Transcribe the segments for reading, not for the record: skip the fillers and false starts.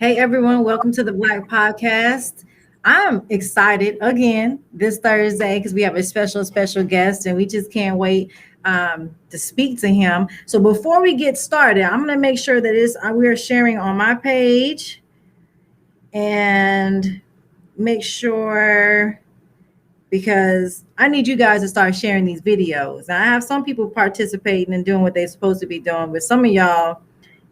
Hey everyone, welcome to the Black Podcast. I'm excited again this Thursday because we have a special guest and we just can't wait to speak to him. So before we get started, I'm going to make sure that we're sharing on my page and make sure because I need you guys to start sharing these videos. Now, I have some people participating and doing what they're supposed to be doing, but some of y'all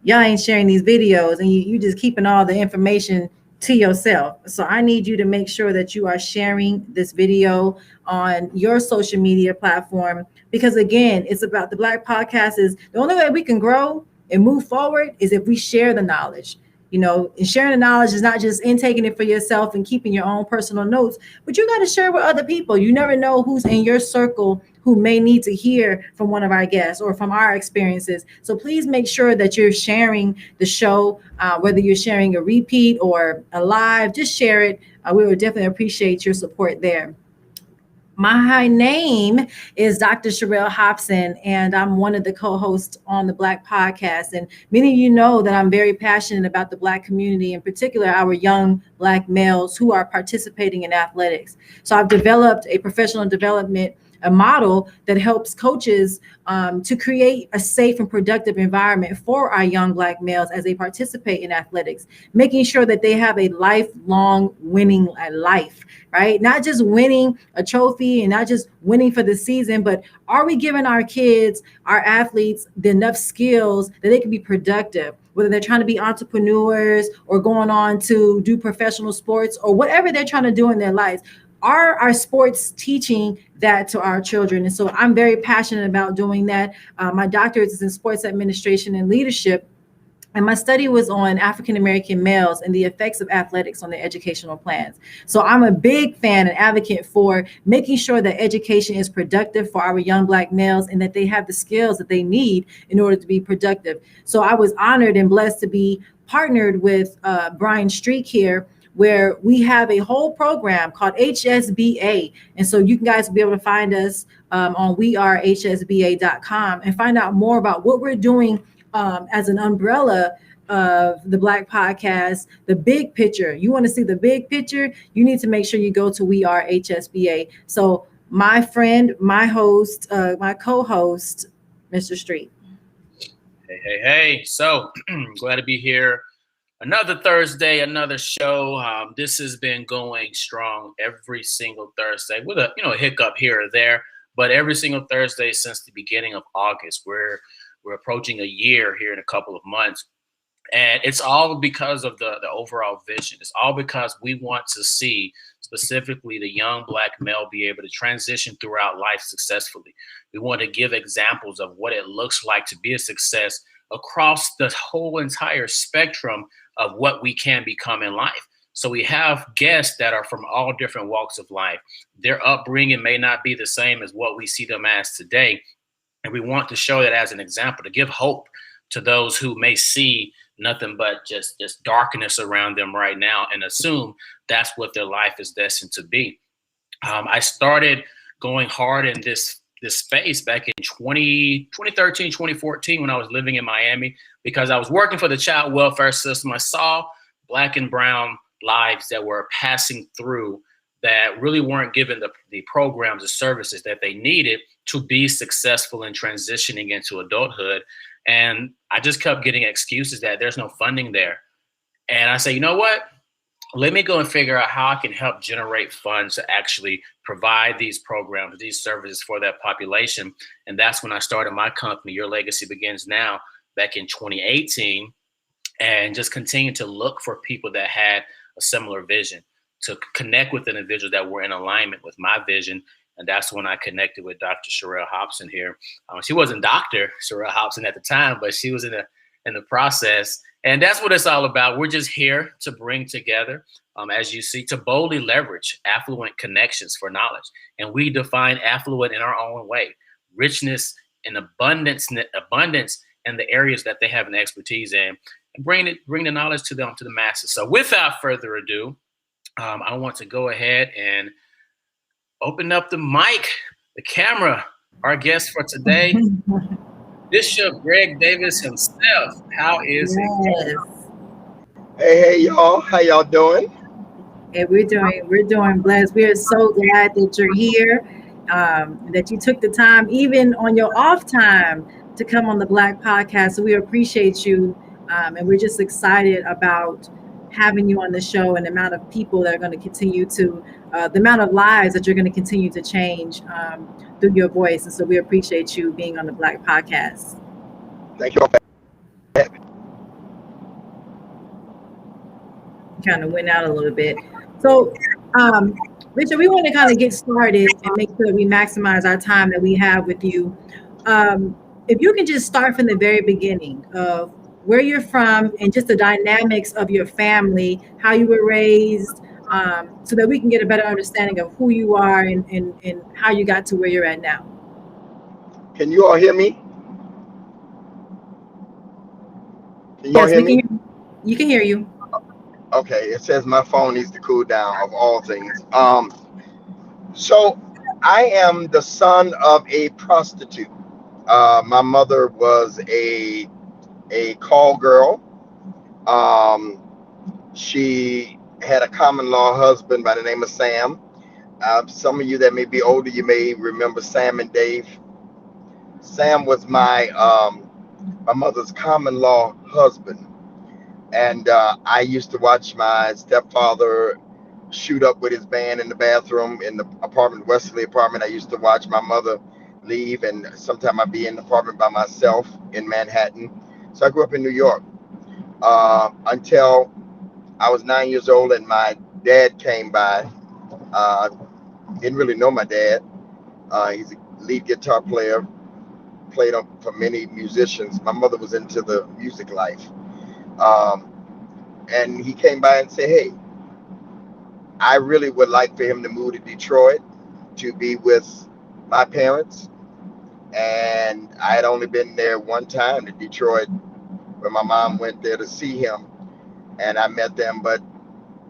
ain't sharing these videos and you just keeping all the information to yourself. So I need you to make sure that you are sharing this video on your social media platform, because again, it's about the Black Podcast. Is the only way we can grow and move forward is if we share the knowledge. And sharing the knowledge is not just intaking it for yourself and keeping your own personal notes, but you got to share with other people. You never know who's in your circle who may need to hear from one of our guests or from our experiences. So please make sure that you're sharing the show, whether you're sharing a repeat or a live, just share it. We would definitely appreciate your support there. My name is Dr. Sherelle Hobson, and I'm one of the co-hosts on the Black Podcast. And many of you know that I'm very passionate about the Black community, in particular our young Black males who are participating in athletics. So I've developed a professional development a model that helps coaches to create a safe and productive environment for our young Black males as they participate in athletics, making sure that they have a lifelong winning life, right? Not just winning a trophy and not just winning for the season, but are we giving our kids, our athletes, the enough skills that they can be productive, whether they're trying to be entrepreneurs or going on to do professional sports or whatever they're trying to do in their lives. Are our sports teaching that to our children? And so I'm very passionate about doing that. My doctorate is in sports administration and leadership. And my study was on African-American males and the effects of athletics on their educational plans. So I'm a big fan and advocate for making sure that education is productive for our young Black males and that they have the skills that they need in order to be productive. So I was honored and blessed to be partnered with Brian Streak here, where we have a whole program called HSBA. And so you guys will be able to find us on wearehsba.com and find out more about what we're doing as an umbrella of the Black Podcast, the big picture. You want to see the big picture, you need to make sure you go to We Are HSBA. So my friend, my host, my co-host, Mr. Street. Hey. So glad to be here. Another Thursday, another show. This has been going strong every single Thursday with a hiccup here or there, but every single Thursday since the beginning of August. We're approaching a year here in a couple of months, and it's all because of the overall vision. It's all because we want to see specifically the young Black male be able to transition throughout life successfully. We want to give examples of what it looks like to be a success across the whole entire spectrum of what we can become in life. So we have guests that are from all different walks of life. Their upbringing may not be the same as what we see them as today. And we want to show that as an example, to give hope to those who may see nothing but just darkness around them right now and assume that's what their life is destined to be. I started going hard in this space back in 2013, 2014, when I was living in Miami, because I was working for the child welfare system. I saw Black and brown lives that were passing through that really weren't given the programs, the services that they needed to be successful in transitioning into adulthood. And I just kept getting excuses that there's no funding there. And I say, you know what? Let me go and figure out how I can help generate funds to actually provide these programs, these services for that population. And that's when I started my company, Your Legacy Begins Now, back in 2018, and just continued to look for people that had a similar vision, to connect with individuals that were in alignment with my vision. And that's when I connected with Dr. Sherelle Hobson here. She wasn't Dr. Sherelle Hobson at the time, but she was in the process. And that's what it's all about. We're just here to bring together, as you see, to boldly leverage affluent connections for knowledge. And we define affluent in our own way: richness and abundance in the areas that they have an expertise in, and bring the knowledge to them, to the masses. So without further ado, I want to go ahead and open up the mic, the camera. Our guest for today, Bishop Greg Davis himself. How is it? Hey, y'all. How y'all doing? And we're doing blessed. We are so glad that you're here, that you took the time, even on your off time, to come on the Black Podcast. So we appreciate you, and we're just excited about having you on the show and the amount of people that are going to continue to, the amount of lives that you're going to continue to change through your voice. And so we appreciate you being on the Black Podcast. Thank you all for having me. Kind of went out a little bit. So, Richard, we want to kind of get started and make sure that we maximize our time that we have with you. If you can just start from the very beginning of where you're from and just the dynamics of your family, how you were raised, so that we can get a better understanding of who you are and how you got to where you're at now. Can you all hear me? Can you all Yes, hear we can me? hear you. You can hear you. Okay, it says my phone needs to cool down of all things. So I am the son of a prostitute. My mother was a call girl. Um, she had a common law husband by the name of Sam. Some of you that may be older, you may remember Sam and Dave. Sam was my mother's common law husband, and I used to watch my stepfather shoot up with his band in the bathroom in the apartment, Wesley apartment. I used to watch my mother leave, and sometime I'd be in the apartment by myself in Manhattan. So I grew up in New York until I was 9 years old, and my dad came by. Didn't really know my dad. He's a lead guitar player, played for many musicians. My mother was into the music life. Um, and he came by and said, "Hey, I really would like for him to move to Detroit to be with my parents." And I had only been there one time to Detroit when my mom went there to see him, and I met them. But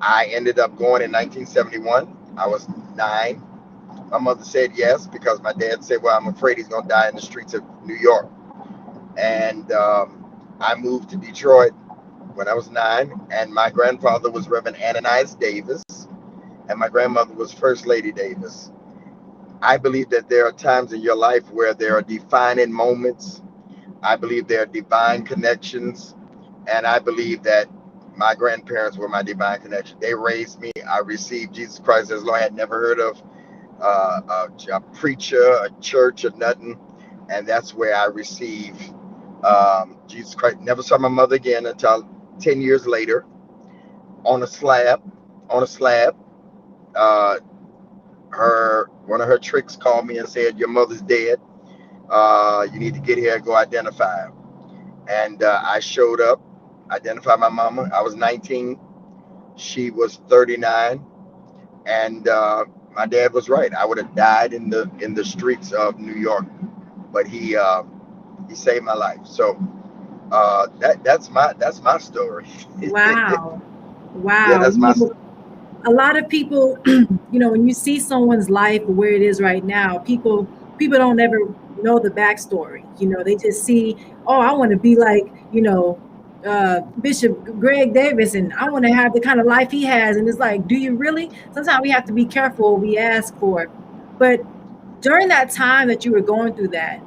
I ended up going in 1971. I was 9. My mother said yes because my dad said, "Well, I'm afraid he's going to die in the streets of New York." And I moved to Detroit when I was 9, and my grandfather was Reverend Ananias Davis, and my grandmother was First Lady Davis. I believe that there are times in your life where there are defining moments. I believe there are divine connections, and I believe that my grandparents were my divine connection. They raised me. I received Jesus Christ as Lord. I had never heard of a preacher, a church, or nothing, and that's where I received Jesus Christ. Never saw my mother again until 10 years later on a slab. On a slab, uh, one of her tricks called me and said, "Your mother's dead. You need to get here and go identify her." And I showed up, identified my mama. I was 19. She was 39, and my dad was right. I would have died in the streets of New York, but he saved my life. So that's my story. Wow. Yeah, Wow. that's my story. A lot of people, when you see someone's life where it is right now, people don't ever know the backstory. They just see, oh, I want to be like, Bishop Greg Davis, and I want to have the kind of life he has. And it's like, do you really? Sometimes we have to be careful what we ask for. But during that time that you were going through that,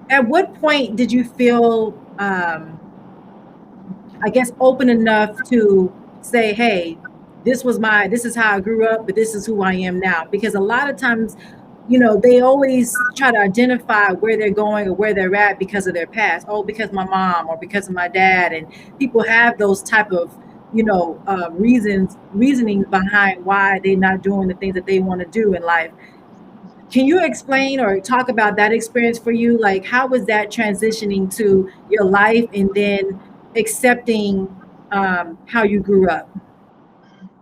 at what point did you feel I guess open enough to say, hey, this is how I grew up, but this is who I am now? Because a lot of times, they always try to identify where they're going or where they're at because of their past. Oh, because my mom or because of my dad. And people have those type of, reasonings behind why they're not doing the things that they want to do in life. Can you explain or talk about that experience for you? Like, how was that transitioning to your life and then accepting how you grew up?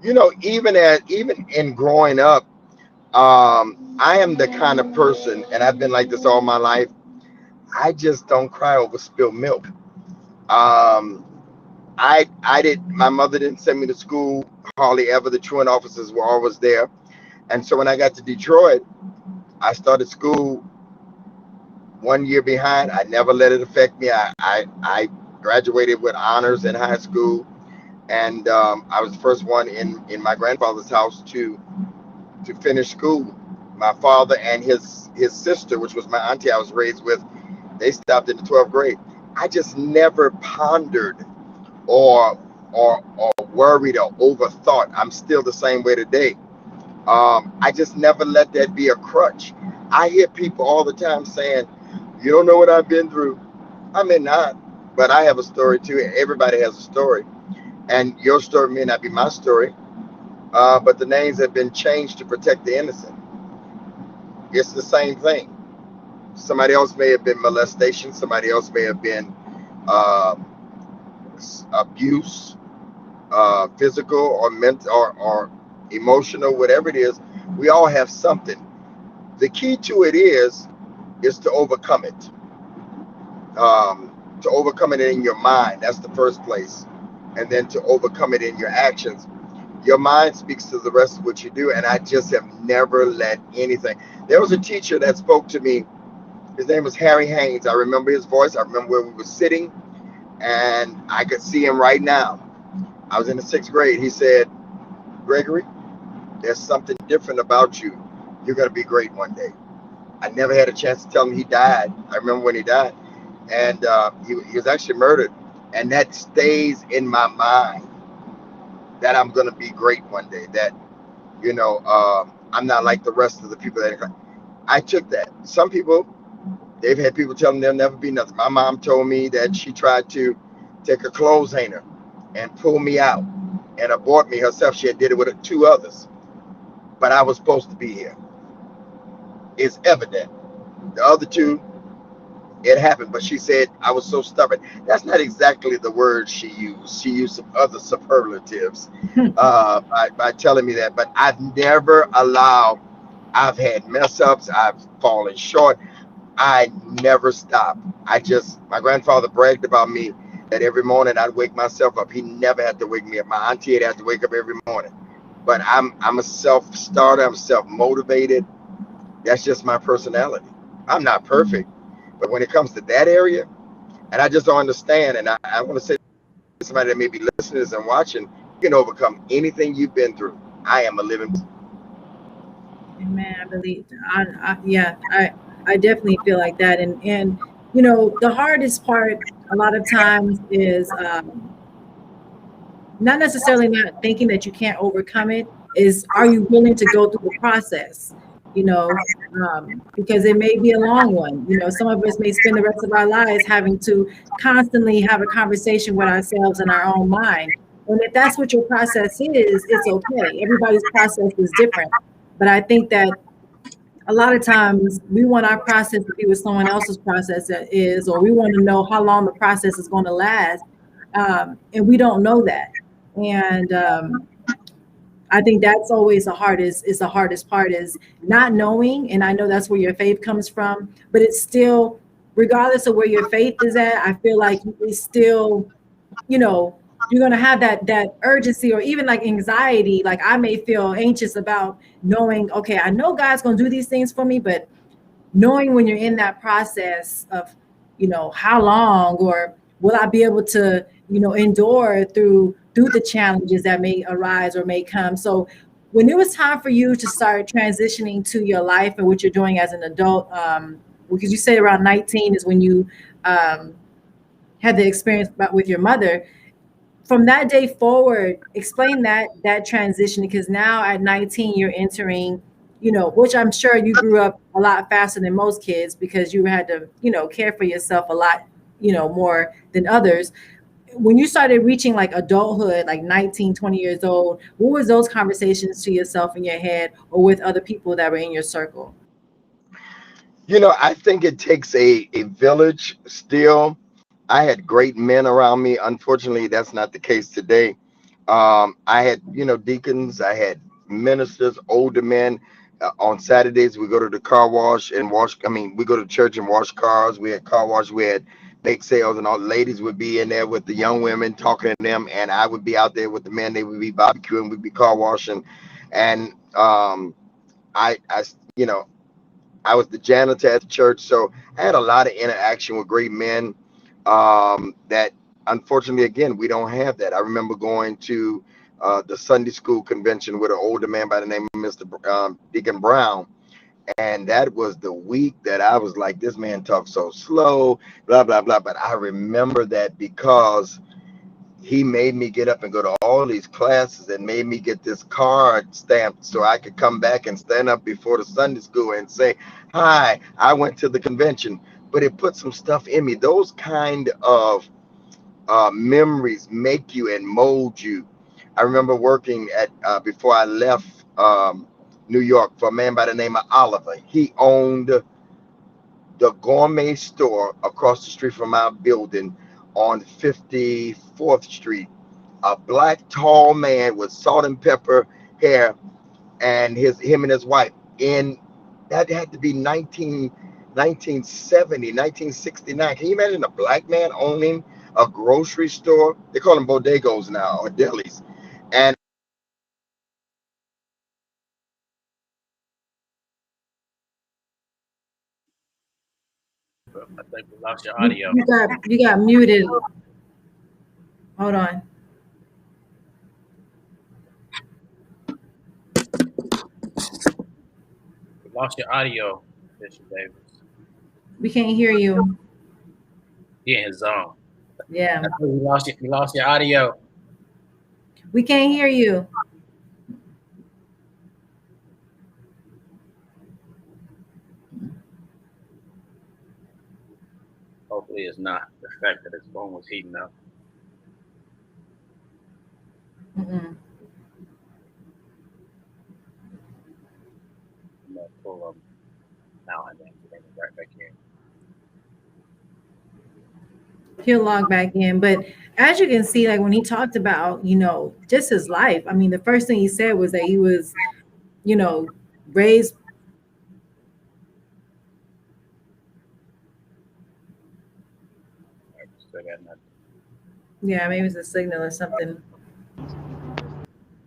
Even in growing up, I am the kind of person, and I've been like this all my life. I just don't cry over spilled milk. Um, I did. My mother didn't send me to school hardly ever. The truant officers were always there, and so when I got to Detroit, I started school one year behind. I never let it affect me. I graduated with honors in high school, and I was the first one in my grandfather's house to finish school. My father and his sister, which was my auntie I was raised with, they stopped in the 12th grade. I just never pondered or worried or overthought. I'm still the same way today. I just never let that be a crutch. I hear people all the time saying, "You don't know what I've been through." I may not, but I have a story too. Everybody has a story, and your story may not be my story, but the names have been changed to protect the innocent. It's the same thing. Somebody else may have been molestation. Somebody else may have been uh, abuse, physical or mental or emotional, whatever it is. We all have something. The key to it is to overcome it. To overcome it in your mind. That's the first place, and then to overcome it in your actions. Your mind speaks to the rest of what you do, and I just have never let anything. There was a teacher that spoke to me. His name was Harry Haynes. I remember his voice. I remember where we were sitting, and I could see him right now. I was in the 6th grade. He said, "Gregory, there's something different about you. You're going to be great one day." I never had a chance to tell him he died. I remember when he died, and he was actually murdered, and that stays in my mind, that I'm going to be great one day, that, I'm not like the rest of the people that I took that. Some people, they've had people tell them they'll never be nothing. My mom told me that she tried to take a clothes hanger and pull me out and abort me herself. She had did it with 2 others, but I was supposed to be here. It's evident. The other 2, it happened, but she said I was so stubborn. That's not exactly the word she used. She used some other superlatives by telling me that. But I've never allowed. I've had mess ups. I've fallen short. I never stopped. My grandfather bragged about me that every morning I'd wake myself up. He never had to wake me up. My auntie had to wake up every morning. But I'm a self-starter. I'm self-motivated. That's just my personality. I'm not perfect. But when it comes to that area, and I just don't understand, and I want to say to somebody that may be listening and watching, you can overcome anything you've been through. I am a living. Amen. I believe. I definitely feel like that, and the hardest part a lot of times is not necessarily not thinking that you can't overcome it. Is, are you willing to go through the process? Because it may be a long one. Some of us may spend the rest of our lives having to constantly have a conversation with ourselves in our own mind. And if that's what your process is, it's okay. Everybody's process is different. But I think that a lot of times we want our process to be what someone else's process is, or we want to know how long the process is going to last. And we don't know that. And I think that's always the hardest part is not knowing. And I know that's where your faith comes from, but it's still, regardless of where your faith is at, I feel like it's still, you're going to have that urgency or even like anxiety. Like I may feel anxious about knowing, okay, I know God's going to do these things for me, but knowing when you're in that process of, how long, or will I be able to, endure through the challenges that may arise or may come. So when it was time for you to start transitioning to your life and what you're doing as an adult, because you said around 19 is when you had the experience with your mother. From that day forward, explain that transition, because now at 19 you're entering, which I'm sure you grew up a lot faster than most kids because you had to, care for yourself a lot, more than others. When you started reaching like adulthood, like 19, 20 years old, what was those conversations to yourself in your head or with other people that were in your circle? I think it takes a village still. I had great men around me. Unfortunately, that's not the case today. I had, deacons, I had ministers, older men. On Saturdays, we go to the car wash and wash. We go to church and wash cars. We had car wash. We had bake sales, and all the ladies would be in there with the young women talking to them, and I would be out there with the men. They would be barbecuing, we'd be car washing, and I, you know, I was the janitor at the church, so I had a lot of interaction with great men that unfortunately, again, we don't have that. I remember going to the Sunday school convention with an older man by the name of Mr. Deacon Brown. And that was the week that I was like, this man talks so slow, blah, blah, blah. But I remember that because he made me get up and go to all these classes and made me get this card stamped so I could come back and stand up before the Sunday school and say, hi, I went to the convention. But it put some stuff in me. Those kind of memories make you and mold you. I remember working at before I left New York for a man by the name of Oliver. He owned the gourmet store across the street from our building on 54th Street. A black tall man with salt and pepper hair, and him and his wife. In that had to be 1970, 1969. Can you imagine a black man owning a grocery store? They call them bodegos now, or delis. And I think we lost your audio. You got muted. Hold on. We lost your audio, Bishop Davis. We can't hear you. He in his zone. Yeah. We lost your audio. We can't hear you. Hopefully it's not the fact that his phone was heating up. Mm-mm. I'm gonna pull him now and then bring him right back in. He'll log back in. But as you can see, like when he talked about, just his life, I mean, the first thing he said was that he was, raised. Yeah, maybe it's a signal or something.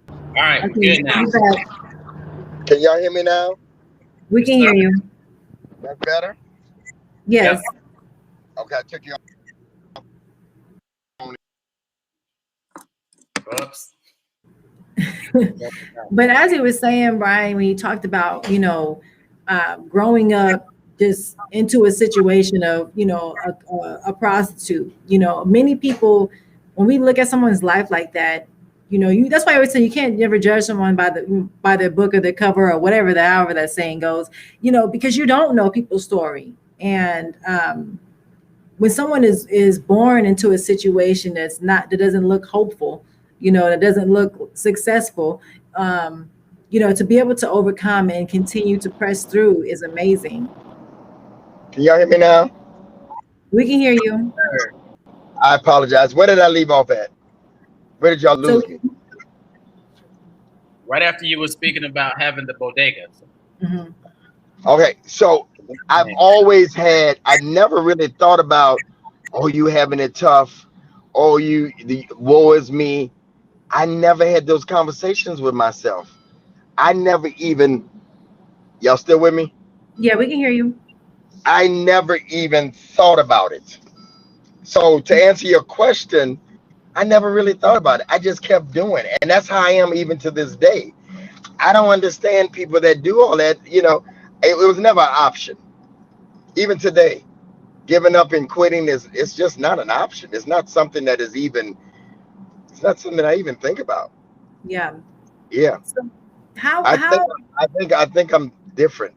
All right, we're good now. can y'all hear me now? We can hear you. That's better? Yes. Yep. Okay, I took you off. Oops. But as he was saying, Brian, when he talked about, growing up just into a situation of, a prostitute, many people, when we look at someone's life like that, that's why I always say you can't never judge someone by their book or their cover or whatever, however that saying goes, because you don't know people's story. And when someone is born into a situation that doesn't look hopeful, that doesn't look successful, to be able to overcome and continue to press through is amazing. Can y'all hear me now? We can hear you. I apologize. Where did I leave off at? Where did y'all lose me? Right after you were speaking about having the bodegas. Mm-hmm. Okay, so I've always had, I never really thought about, oh, you having it tough, oh, the woe is me. I never had those conversations with myself. I never even, y'all still with me? Yeah, we can hear you. I never even thought about it. So to answer your question, I never really thought about it. I just kept doing it. And that's how I am even to this day. I don't understand people that do all that. It was never an option. Even today, giving up and quitting it's just not an option. It's not something that is even, it's not something I even think about. Yeah. Yeah. So I think I'm different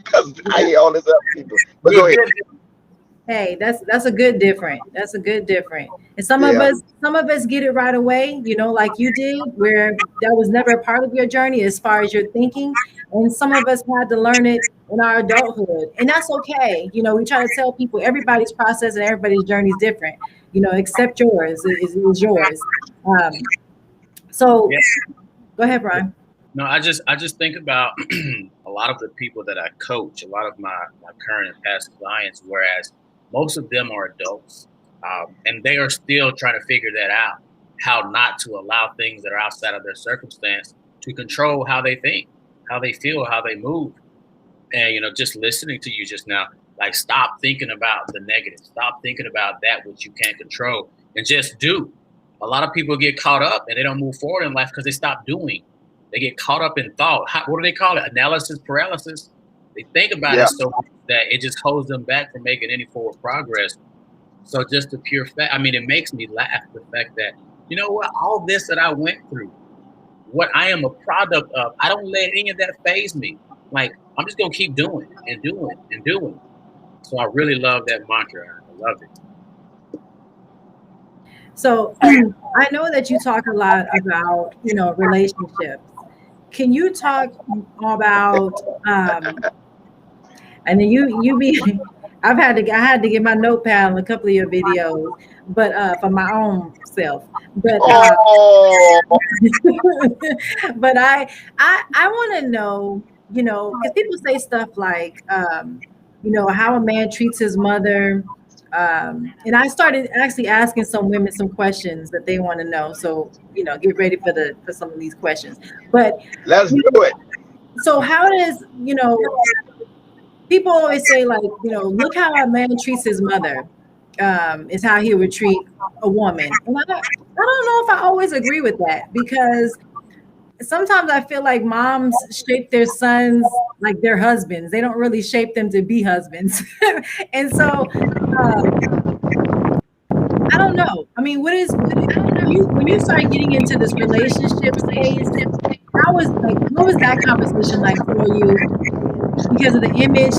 because I hear all this other people. But go ahead. Hey, that's a good different. That's a good different. And some of us get it right away, like you did, where that was never a part of your journey as far as your thinking. And some of us had to learn it in our adulthood. And that's okay. We try to tell people everybody's process and everybody's journey is different, except yours is yours. So go ahead, Brian. No, I just think about a lot of the people that I coach, a lot of my current and past clients, whereas most of them are adults, and they are still trying to figure that out, how not to allow things that are outside of their circumstance to control how they think, how they feel, how they move. And, just listening to you just now, like, stop thinking about the negative. Stop thinking about that which you can't control. and just do. A lot of people get caught up and they don't move forward in life because they stop doing. They get caught up in thought. What do they call it? Analysis paralysis. They think about Yeah. it so much that it just holds them back from making any forward progress. So just the pure fact, I mean, it makes me laugh, the fact that, you know what, all this that I went through, what I am a product of, I don't let any of that faze me. Like, I'm just going to keep doing and doing and doing. So I really love that mantra. I love it. So I know that you talk a lot about, relationships. Can you talk about, and then you be, I had to get my notepad on a couple of your videos, but for my own self. But but I want to know, because people say stuff like, how a man treats his mother. And I started actually asking some women some questions that they want to know. So, get ready for some of these questions. But let's do it. so how does, people always say, like, look how a man treats his mother, is how he would treat a woman. And I don't know if I always agree with that, because sometimes I feel like moms shape their sons like their husbands. They don't really shape them to be husbands. And so I don't know. I mean, when you start getting into this relationship space, what was that conversation like for you? Because of the image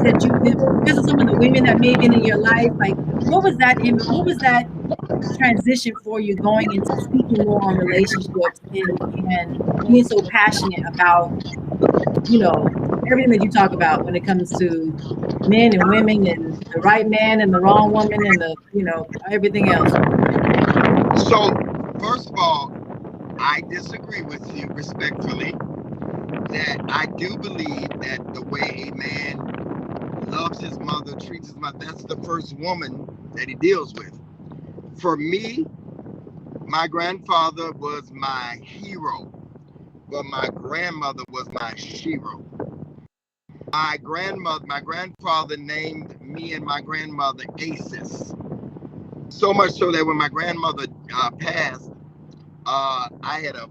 because of some of the women that may have been in your life, like what was that transition for you, going into speaking more on relationships and being so passionate about, everything that you talk about when it comes to men and women and the right man and the wrong woman and everything else? So, first of all, I disagree with you respectfully that I do believe that the way a man loves his mother, treats his mother, that's the first woman that he deals with. For me, my grandfather was my hero, but my grandmother was my shero. My grandfather named me and my grandmother Aces. So much so that when my grandmother passed, I had a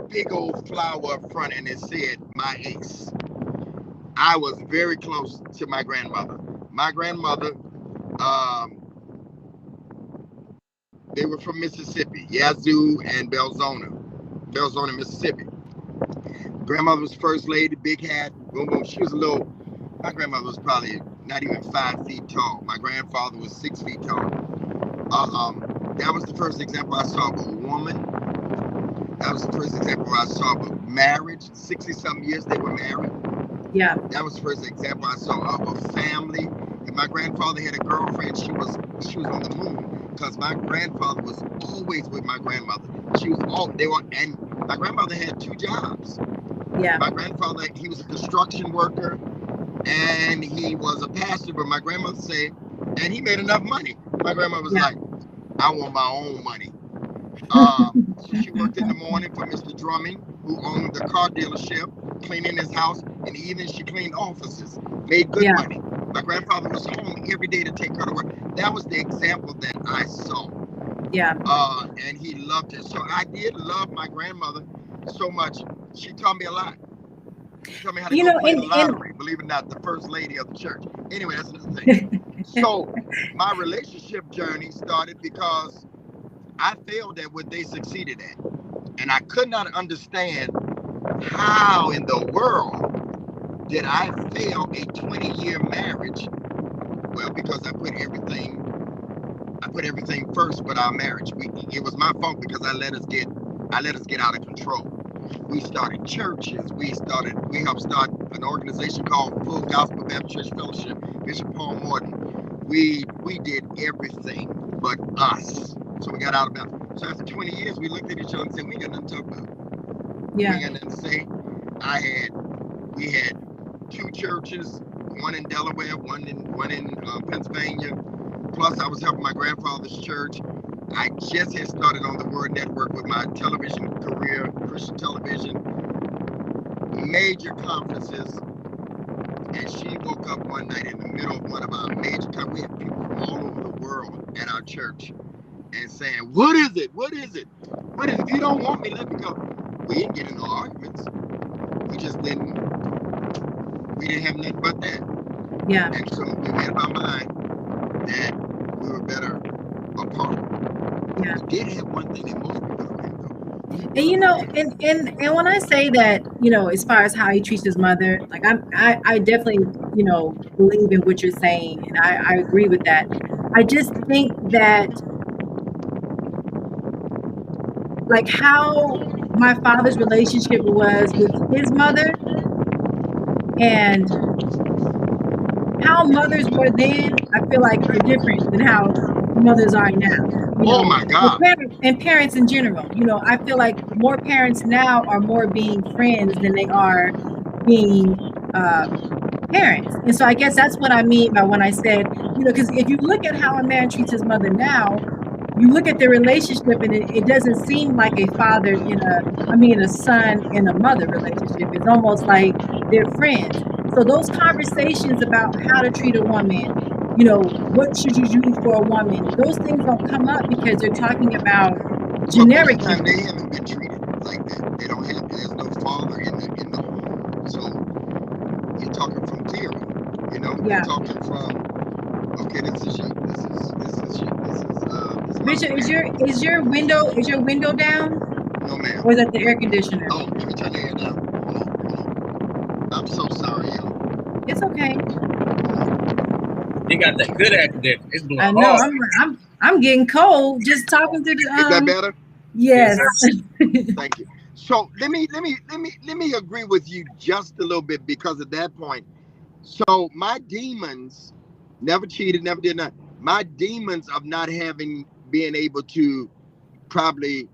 big old flower up front and it said my ace. I was very close to my grandmother. My grandmother, they were from Mississippi, Yazoo and Belzona, Mississippi. Grandmother was first lady, big hat, boom, boom. My grandmother was probably not even 5 feet tall. My grandfather was 6 feet tall. That was the first example I saw of a woman. That was the first example I saw of marriage. 60-something years they were married. Yeah. That was the first example I saw of a family. And my grandfather had a girlfriend. She was on the moon, because my grandfather was always with my grandmother. And my grandmother had 2 jobs. Yeah. My grandfather, he was a construction worker and he was a pastor, but my grandmother said, and he made enough money. My grandmother was like, I want my own money. She worked in the morning for Mr. Drumming, who owned the car dealership, cleaning his house. In the evening, she cleaned offices, made good money. My grandfather was home every day to take her to work. That was the example that I saw. Yeah. And he loved it. So I did love my grandmother so much. She taught me a lot. She taught me how to go play the lottery, believe it or not, the first lady of the church. Anyway, that's another thing. So my relationship journey started because I failed at what they succeeded at. And I could not understand how in the world did I fail a 20-year marriage. Well, because I put everything first but our marriage. It was my fault because I let us get out of control. We started churches. We helped start an organization called Full Gospel Baptist Church Fellowship, Bishop Paul Morton. We did everything but us. So we got out of bounds. So after 20 years, we looked at each other and said, we ain't got nothing to talk about. Yeah. We ain't got nothing to say. We had 2 churches, one in Delaware, one in Pennsylvania. Plus, I was helping my grandfather's church. I just had started on the Word Network with my television career, Christian television, major conferences. And she woke up one night in the middle of one of our major conferences. We had people from all over the world at our church. and saying, what is it? What is it? What is it? If you don't want me, let me go. We didn't get into arguments. We didn't have nothing but that. Yeah. And so we made up our mind that we were better apart. Yeah. We did have one thing that most people don't have, though. And and when I say that, as far as how he treats his mother, like I definitely, believe in what you're saying, and I agree with that. I just think that, like, how my father's relationship was with his mother and how mothers were then, I feel like are different than how mothers are now. Oh my God. And parents in general. I feel like more parents now are more being friends than they are being parents. And so I guess that's what I mean by when I said, because if you look at how a man treats his mother now, you look at their relationship and it doesn't seem like a father a son and a mother relationship. It's almost like they're friends. So those conversations about how to treat a woman, what should you do for a woman, those things don't come up because they're talking about generic. Well, most of the time they haven't been treated like that. They don't have. There's no father in the home. So you're talking from theory. Yeah. You're talking from, okay, this is you. This is Bishop, is your window down? No, ma'am. Or is that the air conditioner? Oh, let me turn the air down. Hold on. I'm so sorry, y'all. It's okay. He got that good air conditioner. It's blowing I know. hard. I'm getting cold just talking to the. Is that better? Yes. Thank you. So let me agree with you just a little bit, because at that point, so my demons never cheated, never did nothing. My demons of not being able to probably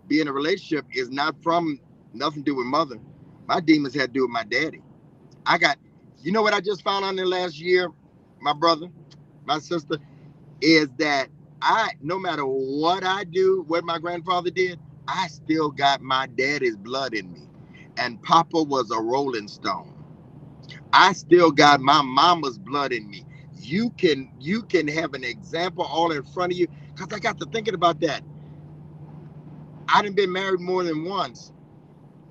be in a relationship is not from nothing to do with mother. My demons had to do with my daddy. You know what I just found out in the last year, my brother, my sister, is that no matter what I do, what my grandfather did, I still got my daddy's blood in me. And Papa was a Rolling Stone. I still got my mama's blood in me. You can have an example all in front of you, because I got to thinking about that. I done been married more than once.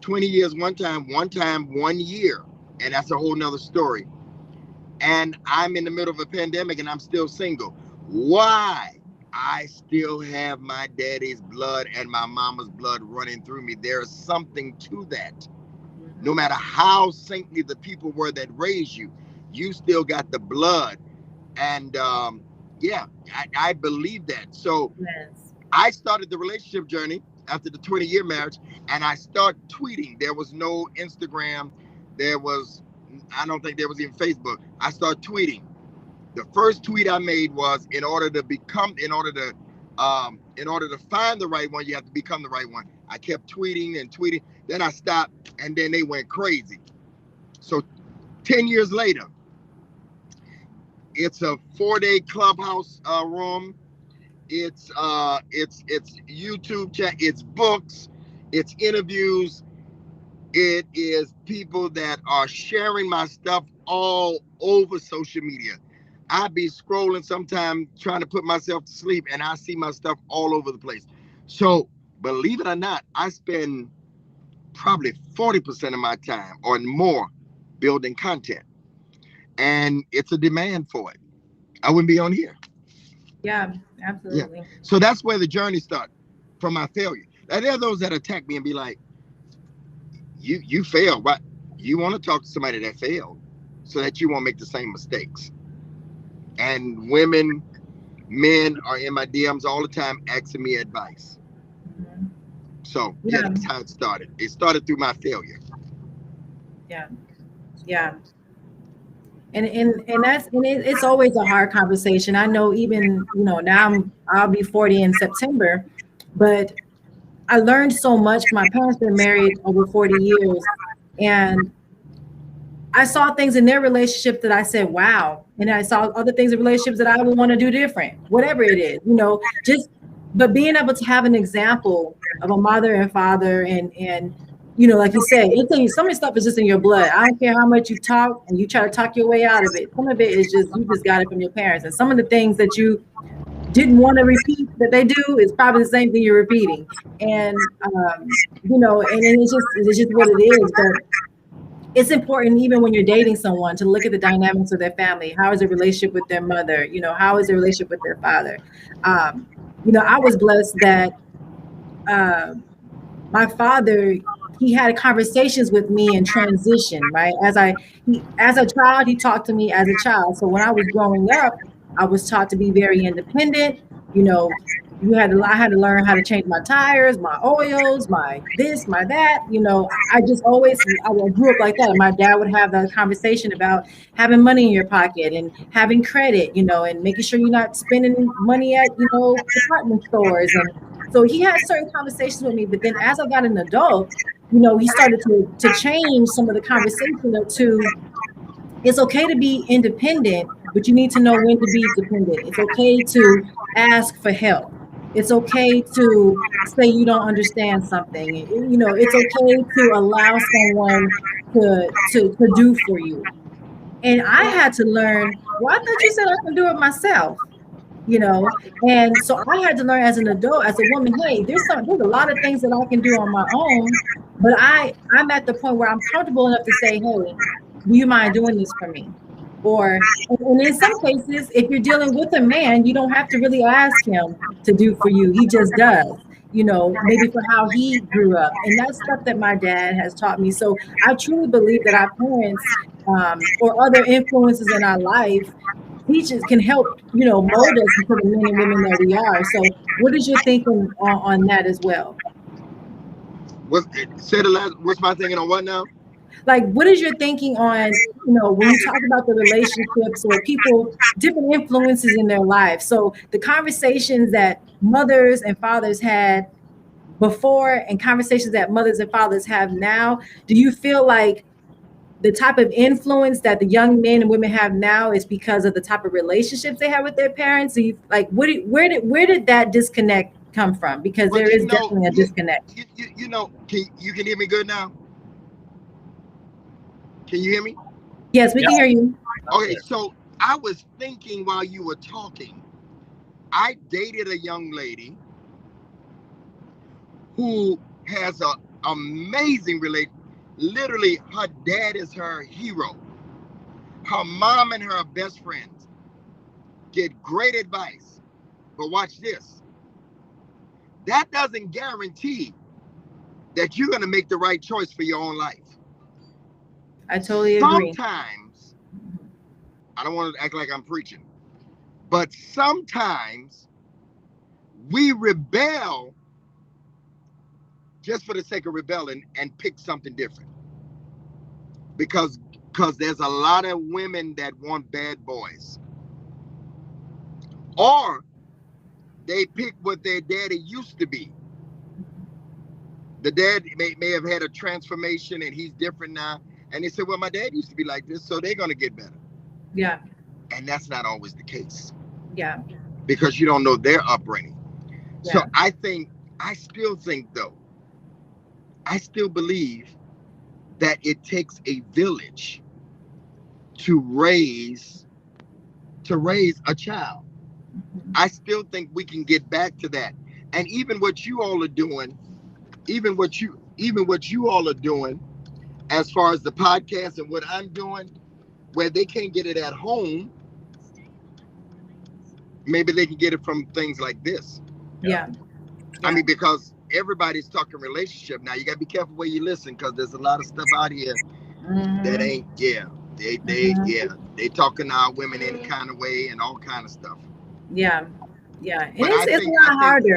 20 years one time, 1 year. And that's a whole nother story. And I'm in the middle of a pandemic and I'm still single. Why? I still have my daddy's blood and my mama's blood running through me. There's something to that. No matter how saintly the people were that raised you, you still got the blood. And I believe that. So yes. I started the relationship journey after the 20-year marriage, and I started tweeting. There was no Instagram. I don't think there was even Facebook. I started tweeting. The first tweet I made was, in order to find the right one, you have to become the right one. I kept tweeting and tweeting. Then I stopped, and then they went crazy. So 10 years later, it's a 4-day clubhouse room. It's YouTube chat. It's books. It's interviews. It is people that are sharing my stuff all over social media. I be scrolling sometime trying to put myself to sleep, and I see my stuff all over the place. So believe it or not, I spend probably 40% of my time or more building content, and it's a demand for it. I wouldn't be on here. Yeah, absolutely. Yeah. So that's where the journey started, from my failure. And there are those that attack me and be like, you failed, but you want to talk to somebody that failed so that you won't make the same mistakes. And men are in my DMs all the time asking me advice. Mm-hmm. So yeah, that's how it started. It started through my failure. Yeah. And it's always a hard conversation. I know, even now I'll be 40 in September, but I learned so much. My parents been married over 40 years, and I saw things in their relationship that I said, wow. And I saw other things in relationships that I would want to do different, whatever it is, but being able to have an example of a mother and father and like you said, some of the stuff is just in your blood. I don't care how much you talk and you try to talk your way out of it. Some of it is you just got it from your parents. And some of the things that you didn't want to repeat that they do is probably the same thing you're repeating. And you know, and it's just what it is. But it's important, even when you're dating someone, to look at the dynamics of their family. How is the relationship with their mother? You know, how is the relationship with their father? You know, I was blessed that my father, he had conversations with me in transition, right? As a child, he talked to me as a child. So when I was growing up, I was taught to be very independent. You know, I had to learn how to change my tires, my oils, my this, my that. You know, I grew up like that. And my dad would have that conversation about having money in your pocket and having credit, you know, and making sure you're not spending money at, you know, department stores. And so he had certain conversations with me. But then as I got an adult, you know, he started to change some of the conversation to, it's okay to be independent, but you need to know when to be dependent. It's okay to ask for help. It's okay to say you don't understand something. You know, it's okay to allow someone to do for you. And I had to learn, well, I thought you said I can do it myself, you know. And so I had to learn as an adult, as a woman, hey, there's a lot of things that I can do on my own, but I'm at the point where I'm comfortable enough to say, hey, do you mind doing this for me? Or, and in some cases, if you're dealing with a man, you don't have to really ask him to do for you. He just does, you know, maybe for how he grew up. And that's stuff that my dad has taught me. So I truly believe that our parents or other influences in our life, teachers can help, you know, mold us into the men and women that we are. So what is your thinking on that as well? What's my thinking on what now? Like, what is your thinking on, you know, when you talk about the relationships or people, different influences in their lives? So the conversations that mothers and fathers had before and conversations that mothers and fathers have now, do you feel like the type of influence that the young men and women have now is because of the type of relationships they have with their parents? Do you, like, where did that disconnect come from? Because there is definitely a disconnect. You know, can you hear me good now? Can you hear me? Yes, we can hear you. Okay, so I was thinking while you were talking, I dated a young lady who has an amazing relationship. Literally, her dad is her hero. Her mom and her are best friends. Get great advice. But watch this. That doesn't guarantee that you're going to make the right choice for your own life. I totally agree. Sometimes, I don't want to act like I'm preaching, but sometimes we rebel just for the sake of rebelling and pick something different. Because there's a lot of women that want bad boys. Or they pick what their daddy used to be. The dad may have had a transformation and he's different now. And they say, well, my dad used to be like this, so they're going to get better. Yeah. And that's not always the case. Yeah. Because you don't know their upbringing. Yeah. So I still believe that it takes a village to raise a child. Mm-hmm. I still think we can get back to that. And even what you all are doing, even what you all are doing, as far as the podcast and what I'm doing, where they can't get it at home, maybe they can get it from things like this. Yeah. I mean, because everybody's talking relationship now. You got to be careful where you listen, because there's a lot of stuff out here that ain't, they talking our women any kind of way and all kind of stuff. Yeah. Yeah. And But it's a lot harder.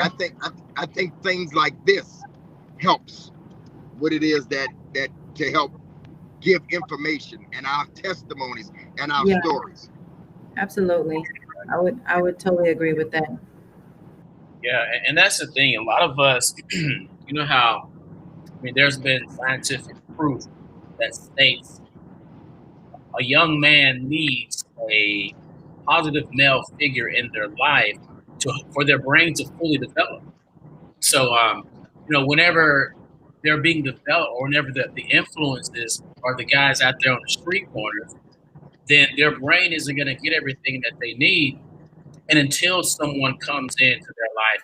I think things like this helps what it is that to help give information and our testimonies and our stories. Absolutely. I would totally agree with that. Yeah, and that's the thing. A lot of us, you know how, I mean, there's been scientific proof that states a young man needs a positive male figure in their life for their brain to fully develop. So, you know, whenever they're being developed, or whenever the influences are the guys out there on the street corners, then their brain isn't going to get everything that they need And until someone comes into their life,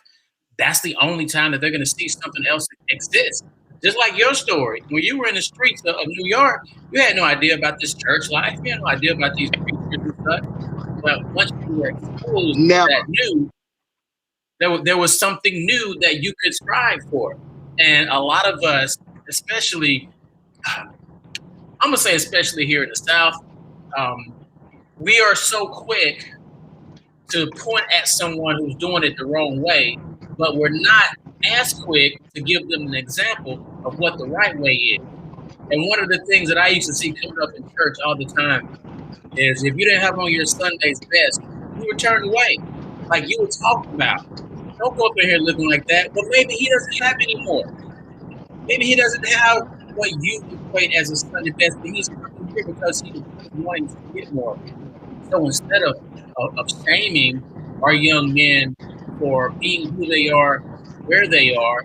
that's the only time that they're going to see something else exist. Just like your story. When you were in the streets of New York, you had no idea about this church life. You had no idea about these preachers and such. But once you were exposed to that new, there was something new that you could strive for. And a lot of us, especially, I'm going to say especially here in the South, we are so quick to point at someone who's doing it the wrong way, but we're not as quick to give them an example of what the right way is. And one of the things that I used to see coming up in church all the time is if you didn't have on your Sunday's best, you were turned away. Like you were talking about. Don't go up in here looking like that. But maybe he doesn't have any more. Maybe he doesn't have what you equate as a Sunday best, but he's coming here because he's wanting to get more. So instead of shaming our young men for being who they are, where they are,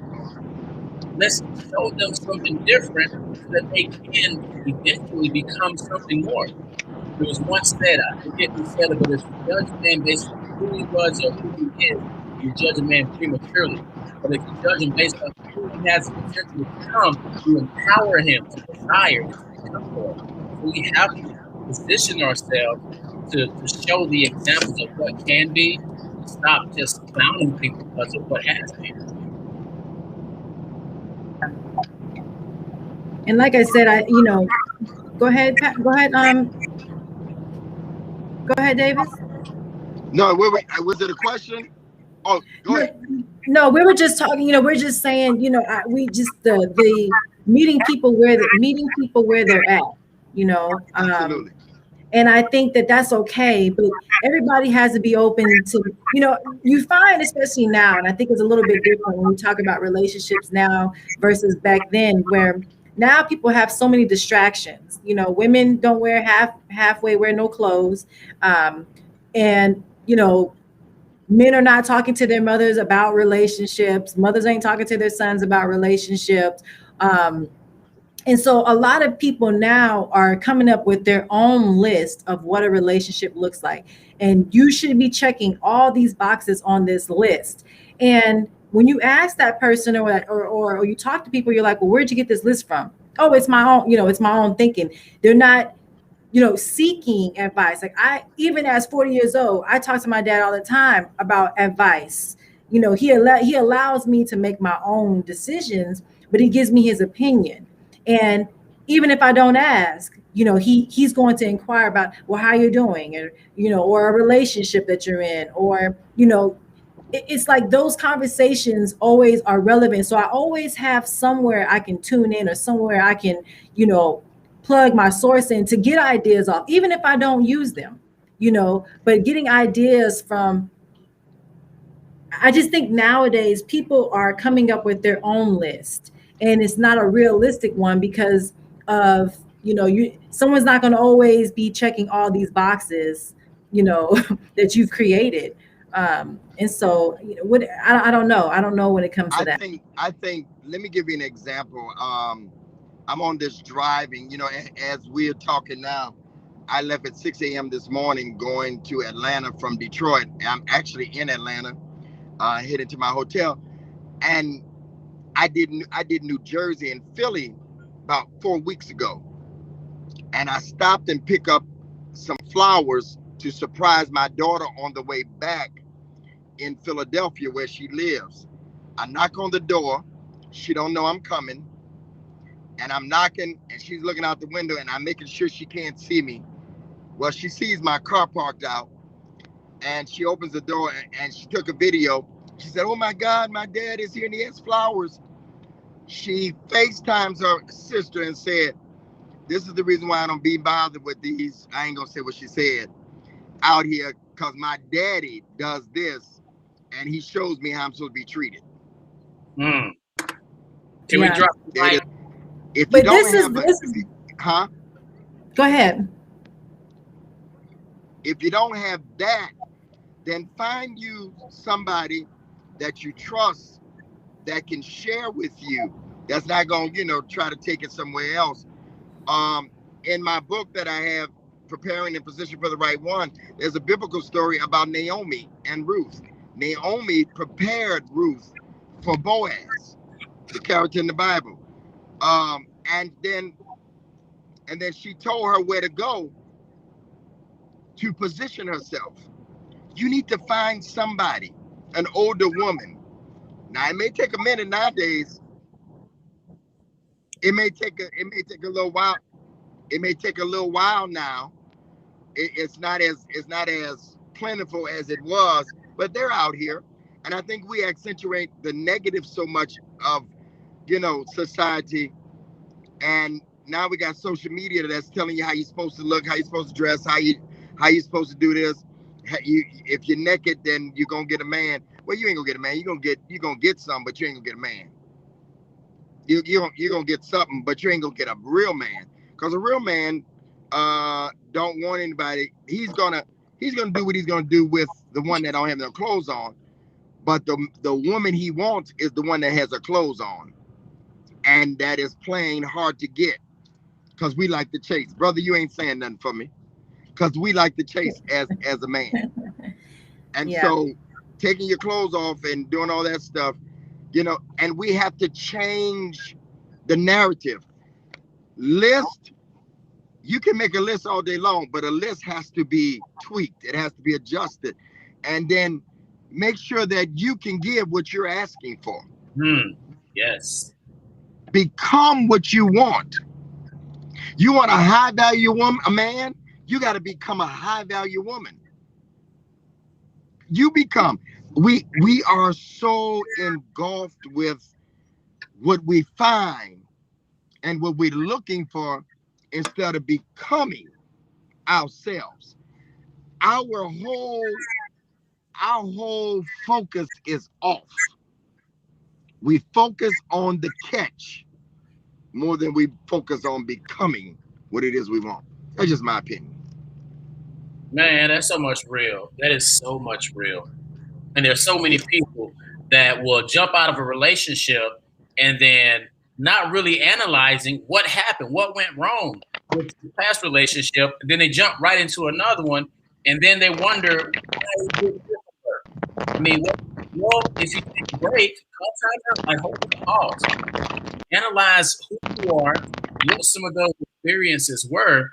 let's show them something different so that they can eventually become something more. It was once said, I forget who said it, but if you judge a man based on who he was or who he is, you judge a man prematurely. But if you judge him based on who he has the potential to become, you empower him to desire to become more. So we have to position ourselves to show the examples of what can be, and stop just clowning people because of what has been. And like I said, go ahead, go ahead, Davis. No, was it a question? Oh, go ahead. No, we were just talking. We're just saying. We just the meeting people where they're at. Absolutely. And I think that that's okay, but everybody has to be open to, you find, especially now, and I think it's a little bit different when we talk about relationships now versus back then, where now people have so many distractions. Women don't wear halfway wear no clothes. And, men are not talking to their mothers about relationships. Mothers ain't talking to their sons about relationships. And so a lot of people now are coming up with their own list of what a relationship looks like. And you should be checking all these boxes on this list. And when you ask that person or you talk to people, you're like, well, where'd you get this list from? Oh, it's my own, it's my own thinking. They're not, seeking advice. Like even as 40 years old, I talk to my dad all the time about advice. He allows me to make my own decisions, but he gives me his opinion. And even if I don't ask, he's going to inquire about, well, how you're doing, or a relationship that you're in, or, it's like those conversations always are relevant. So I always have somewhere I can tune in or somewhere I can, plug my source in to get ideas off, even if I don't use them, but getting ideas from, I just think nowadays people are coming up with their own list. And it's not a realistic one because of, someone's not going to always be checking all these boxes, that you've created. And so, I don't know. I don't know when it comes to that. I think, let me give you an example. I'm on this driving, as we're talking now, I left at 6 a.m. this morning going to Atlanta from Detroit. I'm actually in Atlanta, heading to my hotel. And I did New Jersey and Philly about 4 weeks ago. And I stopped and picked up some flowers to surprise my daughter on the way back in Philadelphia where she lives. I knock on the door. She don't know I'm coming. And I'm knocking and she's looking out the window and I'm making sure she can't see me. Well, she sees my car parked out and she opens the door and she took a video. She said, oh my God, my dad is here and he has flowers. She FaceTimes her sister and said, this is the reason why I don't be bothered with these. I ain't gonna say what she said out here because my daddy does this and he shows me how I'm supposed to be treated. Can we drop the mic? If you don't have Go ahead. If you don't have that, then find you somebody that you trust that can share with you. That's not going to, try to take it somewhere else. In my book that I have, preparing in position for the right one, there's a biblical story about Naomi and Ruth. Naomi prepared Ruth for Boaz, the character in the Bible. And then she told her where to go to position herself. You need to find somebody, an older woman. Now it may take a minute nowadays. It may take a little while. It may take a little while now. It's not as plentiful as it was, but they're out here. And I think we accentuate the negative so much of, society. And now we got social media that's telling you how you're supposed to look, how you're supposed to dress, how you're supposed to do this. If you're naked, then you're gonna get a man. Well, you ain't gonna get a man. You're gonna get some, but you ain't gonna get a man. You're gonna get something, but you ain't gonna get a real man. Because a real man don't want anybody. He's gonna do what he's gonna do with the one that don't have no clothes on. But the woman he wants is the one that has her clothes on. And that is plain hard to get. Because we like to chase. Brother, you ain't saying nothing for me. Because we like to chase as a man. And so taking your clothes off and doing all that stuff, and we have to change the narrative. List, you can make a list all day long, but a list has to be tweaked. It has to be adjusted. And then make sure that you can give what you're asking for. Yes. Become what you want. You want a high value woman, a man, you got to become a high value woman. You become. We are so engulfed with what we find and what we're looking for instead of becoming ourselves. Our whole focus is off. We focus on the catch more than we focus on becoming what it is we want. That's just my opinion. Man, that's so much real. That is so much real. And there's so many people that will jump out of a relationship and then not really analyzing what happened, what went wrong with the past relationship. And then they jump right into another one. And then they wonder, I mean, well, if you take a break, I hope you pause. Analyze who you are, what some of those experiences were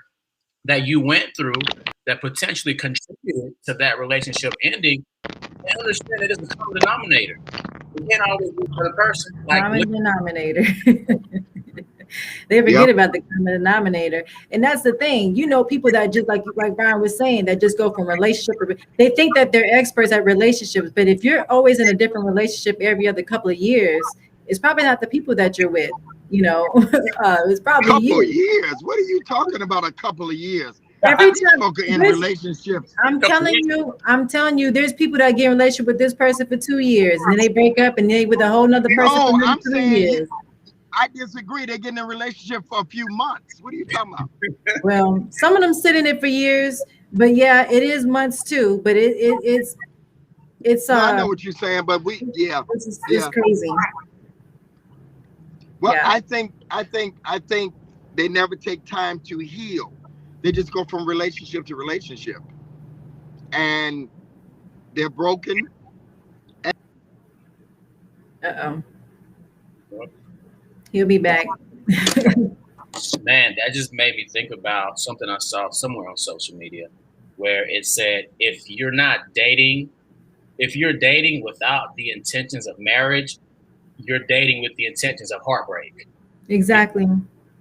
that you went through that potentially contributed to that relationship ending, and understand that it's a common denominator. You can't always be the other person. Common denominator. They forget about the common denominator. And that's the thing. People that just like Brian was saying, that just go from relationship. They think that they're experts at relationships. But if you're always in a different relationship every other couple of years, it's probably not the people that you're with. It's probably couple of years. What are you talking about? A couple of years. Every time in relationships. I'm telling you, there's people that get in a relationship with this person for 2 years, and then they break up and they with a whole nother person for 3 years. I disagree. They get in a relationship for a few months. What are you talking about? Well, some of them sit in it for years, but yeah, it is months too. But it's no, I know what you're saying, but it's crazy. Well, I think they never take time to heal. They just go from relationship to relationship, and they're broken. He'll be back. Man, that just made me think about something I saw somewhere on social media, where it said, if you're dating without the intentions of marriage, you're dating with the intentions of heartbreak. Exactly.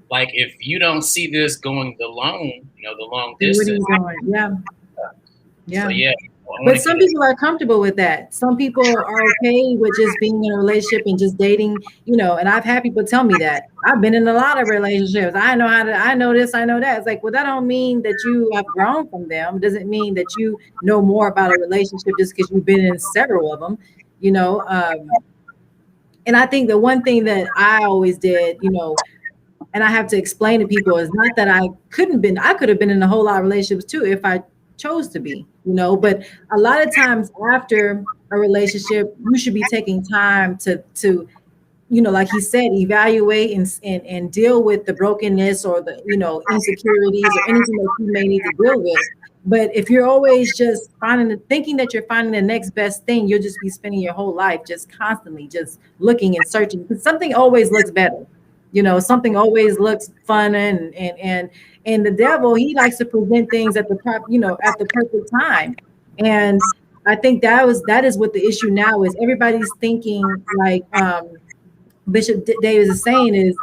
Like, if you don't see this going the long distance. Yeah. So, yeah. But some people are comfortable with that. Some people are okay with just being in a relationship and just dating, and I've had people tell me that. I've been in a lot of relationships. I know this, I know that. It's like, well, that don't mean that you have grown from them. It doesn't mean that you know more about a relationship just because you've been in several of them, And I think the one thing that I always did, and I have to explain to people, is not that I could have been in a whole lot of relationships too if I chose to be, but a lot of times after a relationship, you should be taking time to like he said, evaluate and deal with the brokenness or the, insecurities or anything that you may need to deal with. But if you're always just thinking that you're finding the next best thing, you'll just be spending your whole life just constantly just looking and searching, because something always looks better. Something always looks fun, and the devil, he likes to present things at the at the perfect time. And I think that is what the issue now is. Everybody's thinking like Bishop Davis is saying is,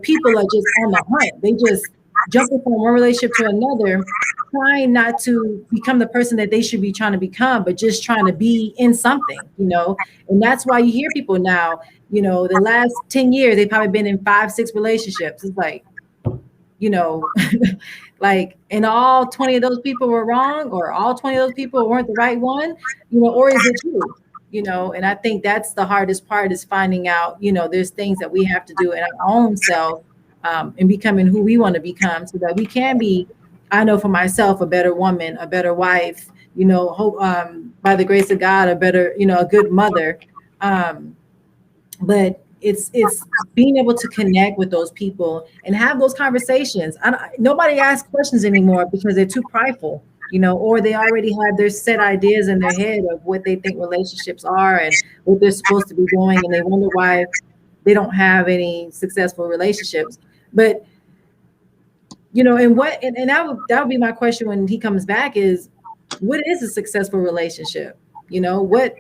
people are just on the hunt. They just jumping from one relationship to another, trying not to become the person that they should be trying to become, but just trying to be in something, and that's why you hear people now, the last 10 years, they've probably been in 5-6 relationships. It's like, like, and all 20 of those people were wrong, or all 20 of those people weren't the right one, or is it true? And I think that's the hardest part, is finding out, there's things that we have to do in our own self, and becoming who we want to become, so that we can be, I know for myself, a better woman, a better wife, hope, by the grace of God, a better, a good mother. But it's being able to connect with those people and have those conversations. Nobody asks questions anymore because they're too prideful, or they already have their set ideas in their head of what they think relationships are and what they're supposed to be doing, and they wonder why they don't have any successful relationships. But and that would be my question when he comes back is, what is a successful relationship? What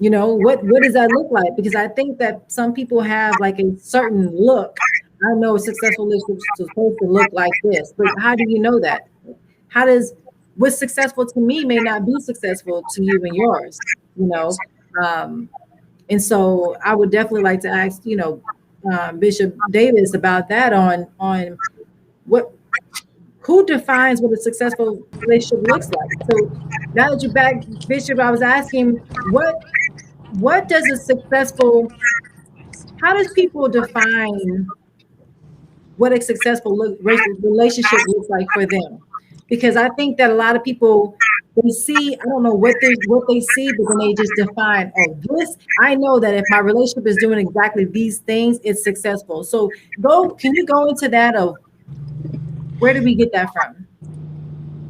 does that look like? Because I think that some people have like a certain look. I know a successful relationship is supposed to look like this, but how do you know that? What's successful to me may not be successful to you and yours, and so I would definitely like to ask, Bishop Davis about that on who defines what a successful relationship looks like. So now that you're back, Bishop, I was asking, what does a successful, how does people define what a successful relationship looks like for them? Because I think that a lot of people, they see, I don't know what they see, but then they just define, I know that if my relationship is doing exactly these things, it's successful. So can you go into that of where did we get that from?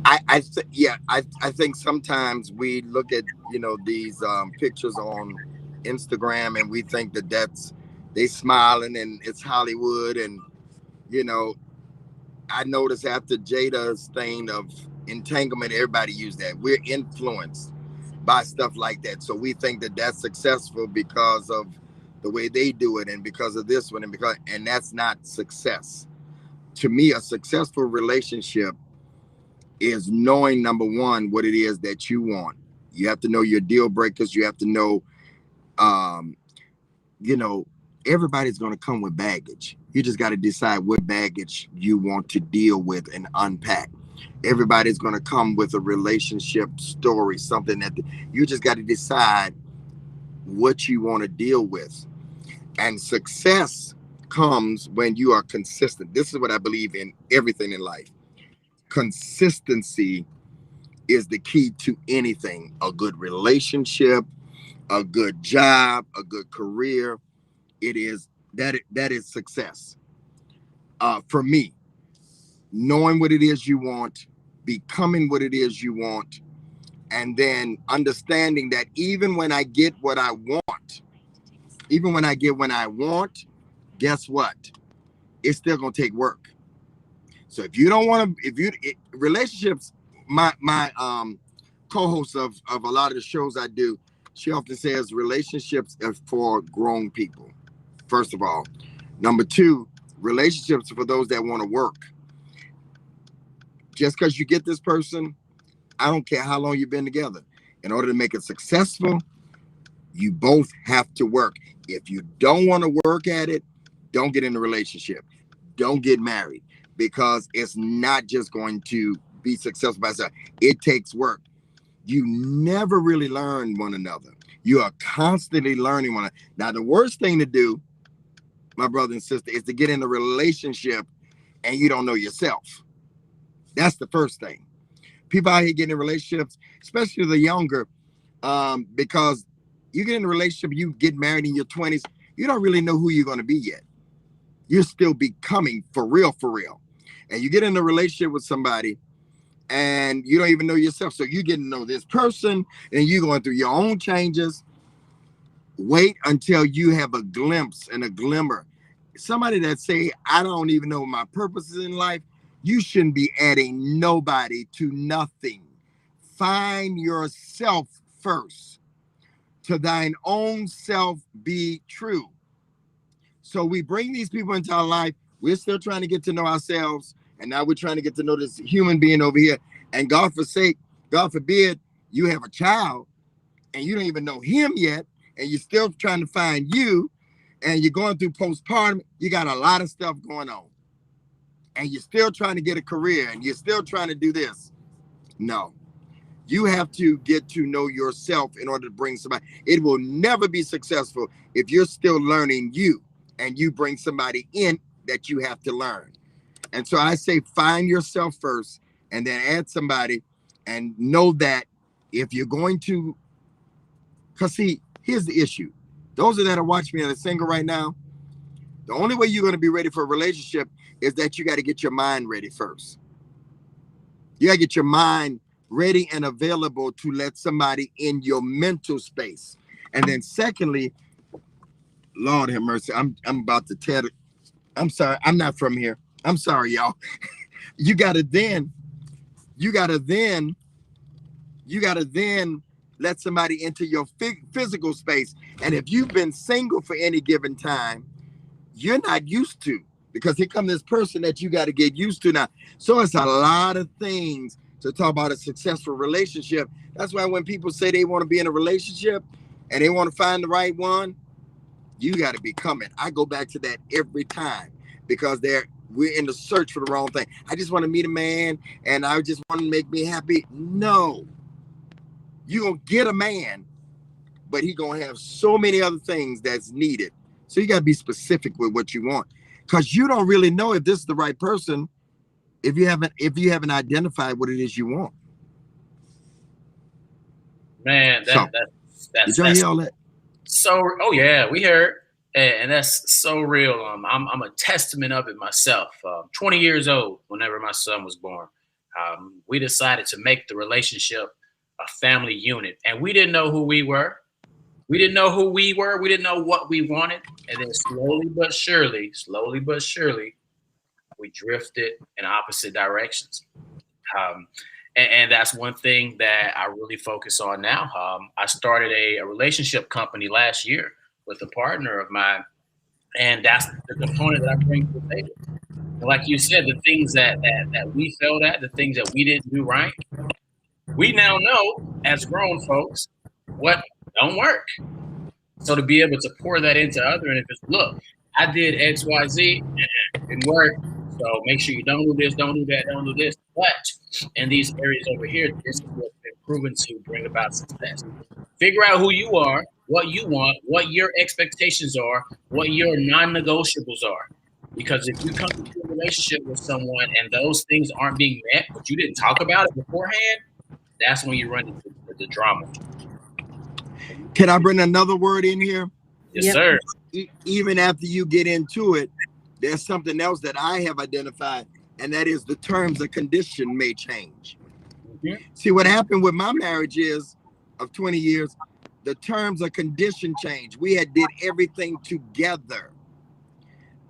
I think sometimes we look at these pictures on Instagram, and we think that they smiling and it's Hollywood, and I noticed after Jada's thing of entanglement, everybody used that. We're influenced by stuff like that, so we think that that's successful because of the way they do it, and because of this one, and that's not success. To me, a successful relationship is knowing, number one, what it is that you want. You have to know your deal breakers. You have to know, everybody's going to come with baggage. You just got to decide what baggage you want to deal with and unpack. Everybody's going to come with a relationship story, something that you just got to decide what you want to deal with. And success comes when you are consistent. This is what I believe in everything in life. Consistency is the key to anything. A good relationship, a good job, a good career. That is success. For me, knowing what it is you want, becoming what it is you want, and then understanding that even when I get what I want, guess what? It's still gonna take work. So if you don't want to, relationships, my co-host of a lot of the shows I do, she often says relationships are for grown people, first of all. Number two, relationships are for those that want to work. Just because you get this person, I don't care how long you've been together. In order to make it successful, you both have to work. If you don't want to work at it, don't get in a relationship. Don't get married, because it's not just going to be successful by itself. It takes work. You never really learn one another. You are constantly learning one another. Now, the worst thing to do, my brother and sister, is to get in a relationship and you don't know yourself. That's the first thing. People out here getting in relationships, especially the younger, because you get in a relationship, you get married in your 20s, You don't really know who you're going to be yet. You're still becoming for real. And you get in a relationship with somebody and you don't even know yourself. So you get to know this person and you're going through your own changes. Wait until you have a glimpse and a glimmer. Somebody that say, I don't even know my purpose is in life. You shouldn't be adding nobody to nothing. Find yourself first. To thine own self be true. So we bring these people into our life. We're still trying to get to know ourselves. And now we're trying to get to know this human being over here. And God forbid, you have a child and you don't even know him yet. And you're still trying to find you. And you're going through postpartum. You got a lot of stuff going on. And you're still trying to get a career. And you're still trying to do this. No. You have to get to know yourself in order to bring somebody. It will never be successful if you're still learning you and you bring somebody in that you have to learn. And so I say find yourself first and then add somebody, and know that if you're going to, because see, here's the issue. Those that are watching me and are single right now, the only way you're going to be ready for a relationship is that you got to get your mind ready first. You got to get your mind ready and available to let somebody in your mental space. And then secondly, Lord have mercy, I'm about to tear it. I'm sorry, I'm not from here. I'm sorry, y'all. You gotta then let somebody into your physical space. And if you've been single for any given time, you're not used to, because here come this person that you got to get used to now. So it's a lot of things to talk about a successful relationship. That's why when people say they want to be in a relationship and they want to find the right one, you got to be coming. I go back to that every time, because we're in the search for the wrong thing. I just want to meet a man and I just want to make me happy. No, you're going to get a man, but he's going to have so many other things that's needed. So you got to be specific with what you want, because you don't really know if this is the right person if you haven't identified what it is you want. Man, that's did y'all hear all that? So, oh yeah, we heard, and that's so real. I'm a testament of it myself. 20 years old, whenever my son was born, we decided to make the relationship a family unit, and we didn't know who we were. We didn't know who we were. We didn't know what we wanted, and then slowly but surely, we drifted in opposite directions. And that's one thing that I really focus on now. I started a relationship company last year with a partner of mine, and that's the component that I bring to the table. And like you said, the things that we failed at, the things that we didn't do right, we now know as grown folks what don't work. So to be able to pour that into other individuals, look, I did X, Y, Z, it didn't work. So make sure you don't do this, don't do that, don't do this. But in these areas over here, this is what's been proven to bring about success. Figure out who you are, what you want, what your expectations are, what your non-negotiables are. Because if you come into a relationship with someone and those things aren't being met, but you didn't talk about it beforehand, that's when you run into the drama. Can I bring another word in here? Yes, sir. Even after you get into it, there's something else that I have identified, and that is the terms and condition may change. Mm-hmm. See, what happened with my marriage is, of 20 years, the terms and condition change. We had did everything together.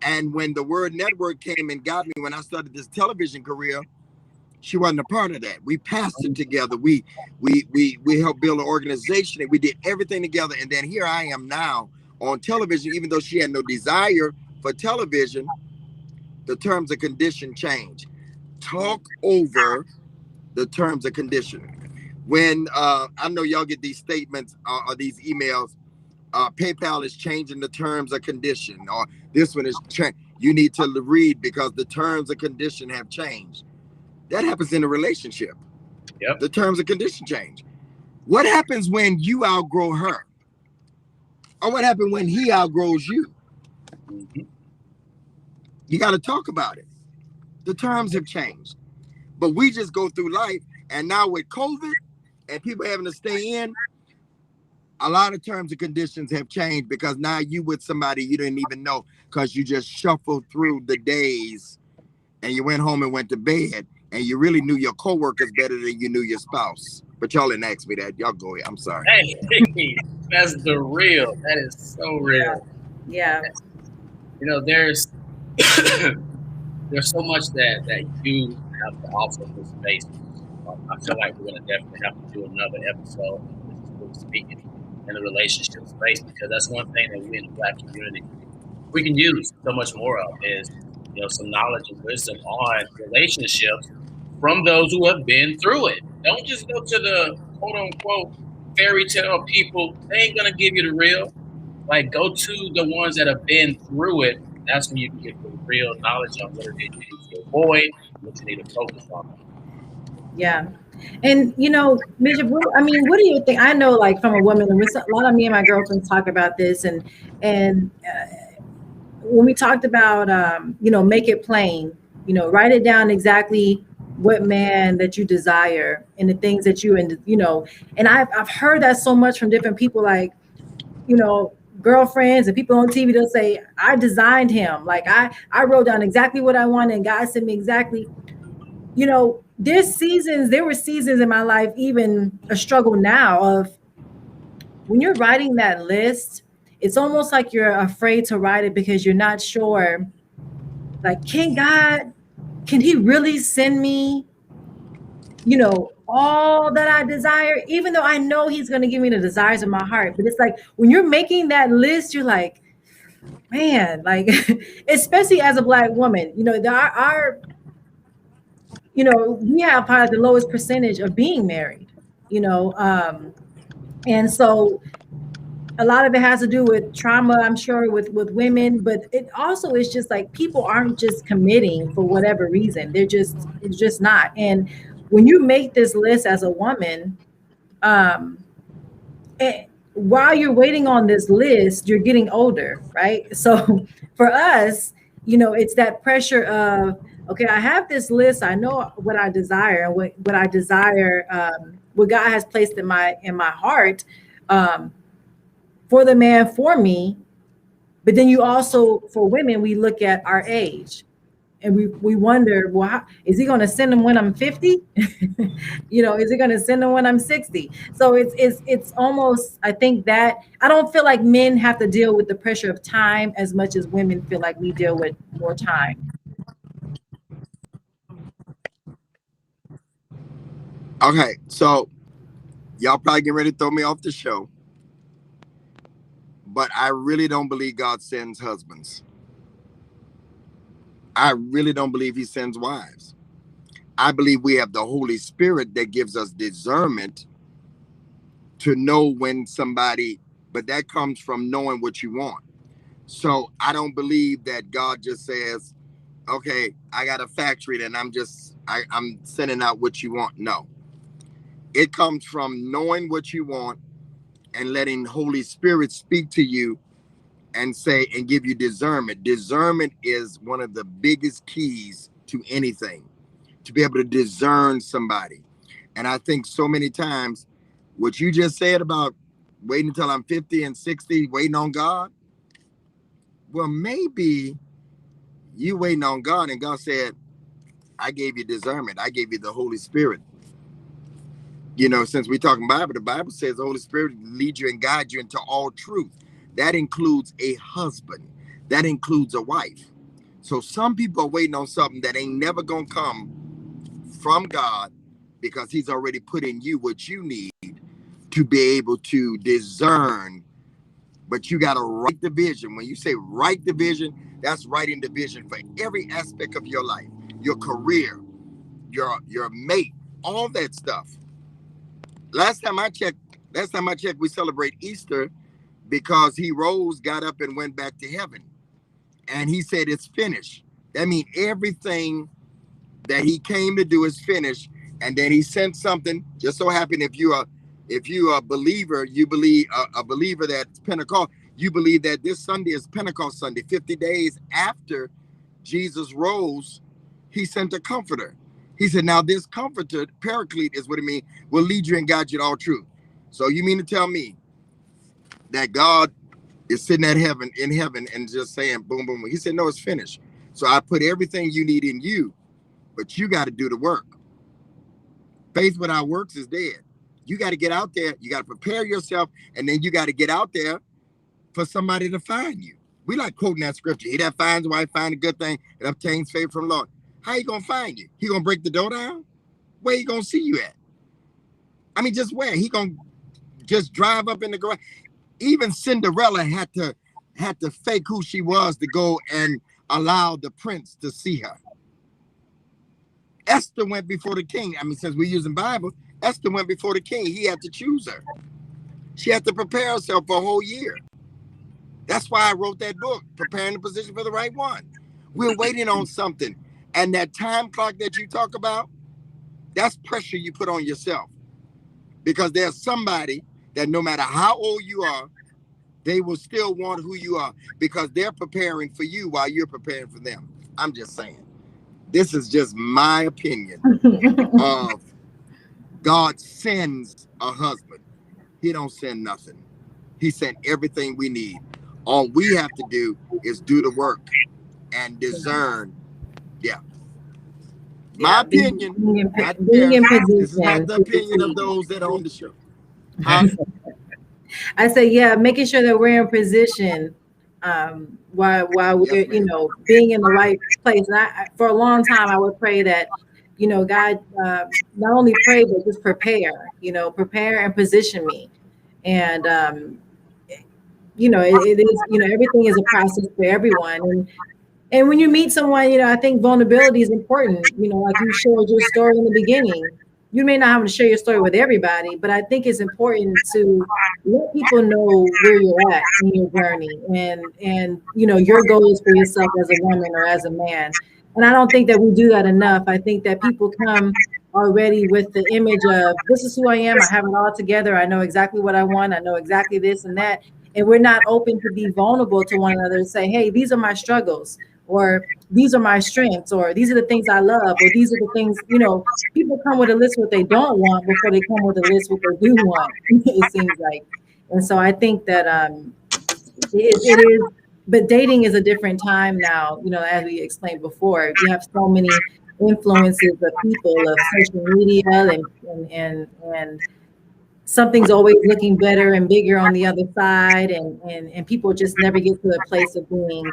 And when the word network came and got me, when I started this television career, she wasn't a part of that. We pastored together. We helped build an organization, and we did everything together. And then here I am now on television, even though she had no desire for television. The terms and condition change. Talk over the terms and condition. When I know y'all get these statements or these emails, PayPal is changing the terms and condition, or this one is you need to read because the terms and condition have changed. That happens in a relationship. Yep. The terms and condition change. What happens when you outgrow her? Or what happens when he outgrows you? Mm-hmm. You got to talk about it. The terms have changed. But we just go through life, and now with COVID and people having to stay in, a lot of terms and conditions have changed because now you with somebody you didn't even know because you just shuffled through the days and you went home and went to bed and you really knew your coworkers better than you knew your spouse. But y'all didn't ask me that. Y'all go ahead. I'm sorry. Hey, that's the real. That is so real. Yeah. You know, there's there's so much that you have to offer this space. I feel like we're gonna definitely have to do another episode on this is really speaking in the relationship space because that's one thing that we in the Black community we can use so much more of is some knowledge and wisdom on relationships from those who have been through it. Don't just go to the quote unquote fairy tale people. They ain't gonna give you the real. Like go to the ones that have been through it. That's when you can get the real knowledge on what it is you need to avoid, what you need to focus on. Yeah. And, Bishop, what do you think? I know, like, from a woman, and a lot of me and my girlfriends talk about this. And when we talked about, make it plain, write it down exactly what man that you desire and the things that and I've heard that so much from different people, like, girlfriends and people on TV, they'll say, I designed him. Like I wrote down exactly what I wanted and God sent me exactly, there were seasons in my life, even a struggle now of when you're writing that list, it's almost like you're afraid to write it because you're not sure, like, can he really send me, all that I desire, even though I know he's going to give me the desires of my heart. But it's like, when you're making that list, you're like, man, like, especially as a Black woman, we have probably the lowest percentage of being married, and so a lot of it has to do with trauma, I'm sure, with women, but it also is just like people aren't just committing for whatever reason. It's just not. And when you make this list as a woman, while you're waiting on this list, you're getting older, right? So for us, it's that pressure of, okay, I have this list. I know what I desire and what I desire, what God has placed in my heart for the man for me. But then you also, for women, we look at our age and we wonder, well, is he going to send them when I'm 50? Is he going to send them when I'm 60? So it's almost, I think that I don't feel like men have to deal with the pressure of time as much as women feel like we deal with more time. Okay, so y'all probably getting ready to throw me off the show, but I really don't believe God sends husbands. I really don't believe he sends wives. I believe we have the Holy Spirit that gives us discernment to know when somebody, but that comes from knowing what you want. So I don't believe that God just says, okay, I got a factory and I'm sending out what you want. No. It comes from knowing what you want and letting Holy Spirit speak to you and say, and give you discernment. Discernment is one of the biggest keys to anything, to be able to discern somebody. And I think so many times what you just said about waiting until I'm 50 and 60, waiting on God. Well, maybe you waiting on God and God said, I gave you discernment. I gave you the Holy Spirit. Since we're talking Bible, the Bible says the Holy Spirit leads you and guides you into all truth. That includes a husband. That includes a wife. So some people are waiting on something that ain't never going to come from God because he's already put in you what you need to be able to discern. But you got to write the vision. When you say write the vision, that's writing the vision for every aspect of your life, your career, your mate, all that stuff. Last time I checked, we celebrate Easter because he rose, got up, and went back to heaven. And he said, it's finished. That means everything that he came to do is finished. And then he sent something. Just so happen if you're a believer, you believe a believer that's Pentecost, you believe that this Sunday is Pentecost Sunday. 50 days after Jesus rose, he sent a comforter. He said, now this comforter, paraclete is what it means, will lead you and guide you to all truth. So you mean to tell me that God is sitting in heaven and just saying, boom, boom. He said, no, it's finished. So I put everything you need in you, but you got to do the work. Faith without works is dead. You got to get out there. You got to prepare yourself. And then you got to get out there for somebody to find you. We like quoting that scripture. He that finds a wife, find a good thing and obtains favor from the Lord. How he going to find you? He going to break the door down? Where he going to see you at? I mean, just where? He going to just drive up in the garage? Even Cinderella had to fake who she was to go and allow the prince to see her. Esther went before the king. I mean, since we're using Bible, Esther went before the king. He had to choose her. She had to prepare herself for a whole year. That's why I wrote that book, Preparing the Position for the Right One. We're waiting on something. And that time clock that you talk about, that's pressure you put on yourself. Because there's somebody that no matter how old you are, they will still want who you are because they're preparing for you while you're preparing for them. I'm just saying. This is just my opinion of God sends a husband. He don't send nothing. He sent everything we need. All we have to do is do the work and discern. Yeah. My opinion. Being in position. This is not the opinion of those that own the show. I say, yeah, making sure that we're in position while we're, Yes, ma'am. being in the right place. And for a long time, I would pray that, God, not only pray, but just prepare, prepare and position me. And, it is, everything is a process for everyone. And when you meet someone, I think vulnerability is important. Like you shared your story in the beginning. You may not have to share your story with everybody, but I think it's important to let people know where you're at in your journey and your goals for yourself as a woman or as a man. And I don't think that we do that enough. I think that people come already with the image of this is who I am. I have it all together. I know exactly what I want. I know exactly this and that. And we're not open to be vulnerable to one another and say, hey, these are my struggles, or these are my strengths, or these are the things I love, or these are the things, people come with a list what they don't want before they come with a list what they do want, it seems like. And so I think that it is, but dating is a different time now, as we explained before. You have so many influences of people, of social media, and something's always looking better and bigger on the other side, and people just never get to a place of being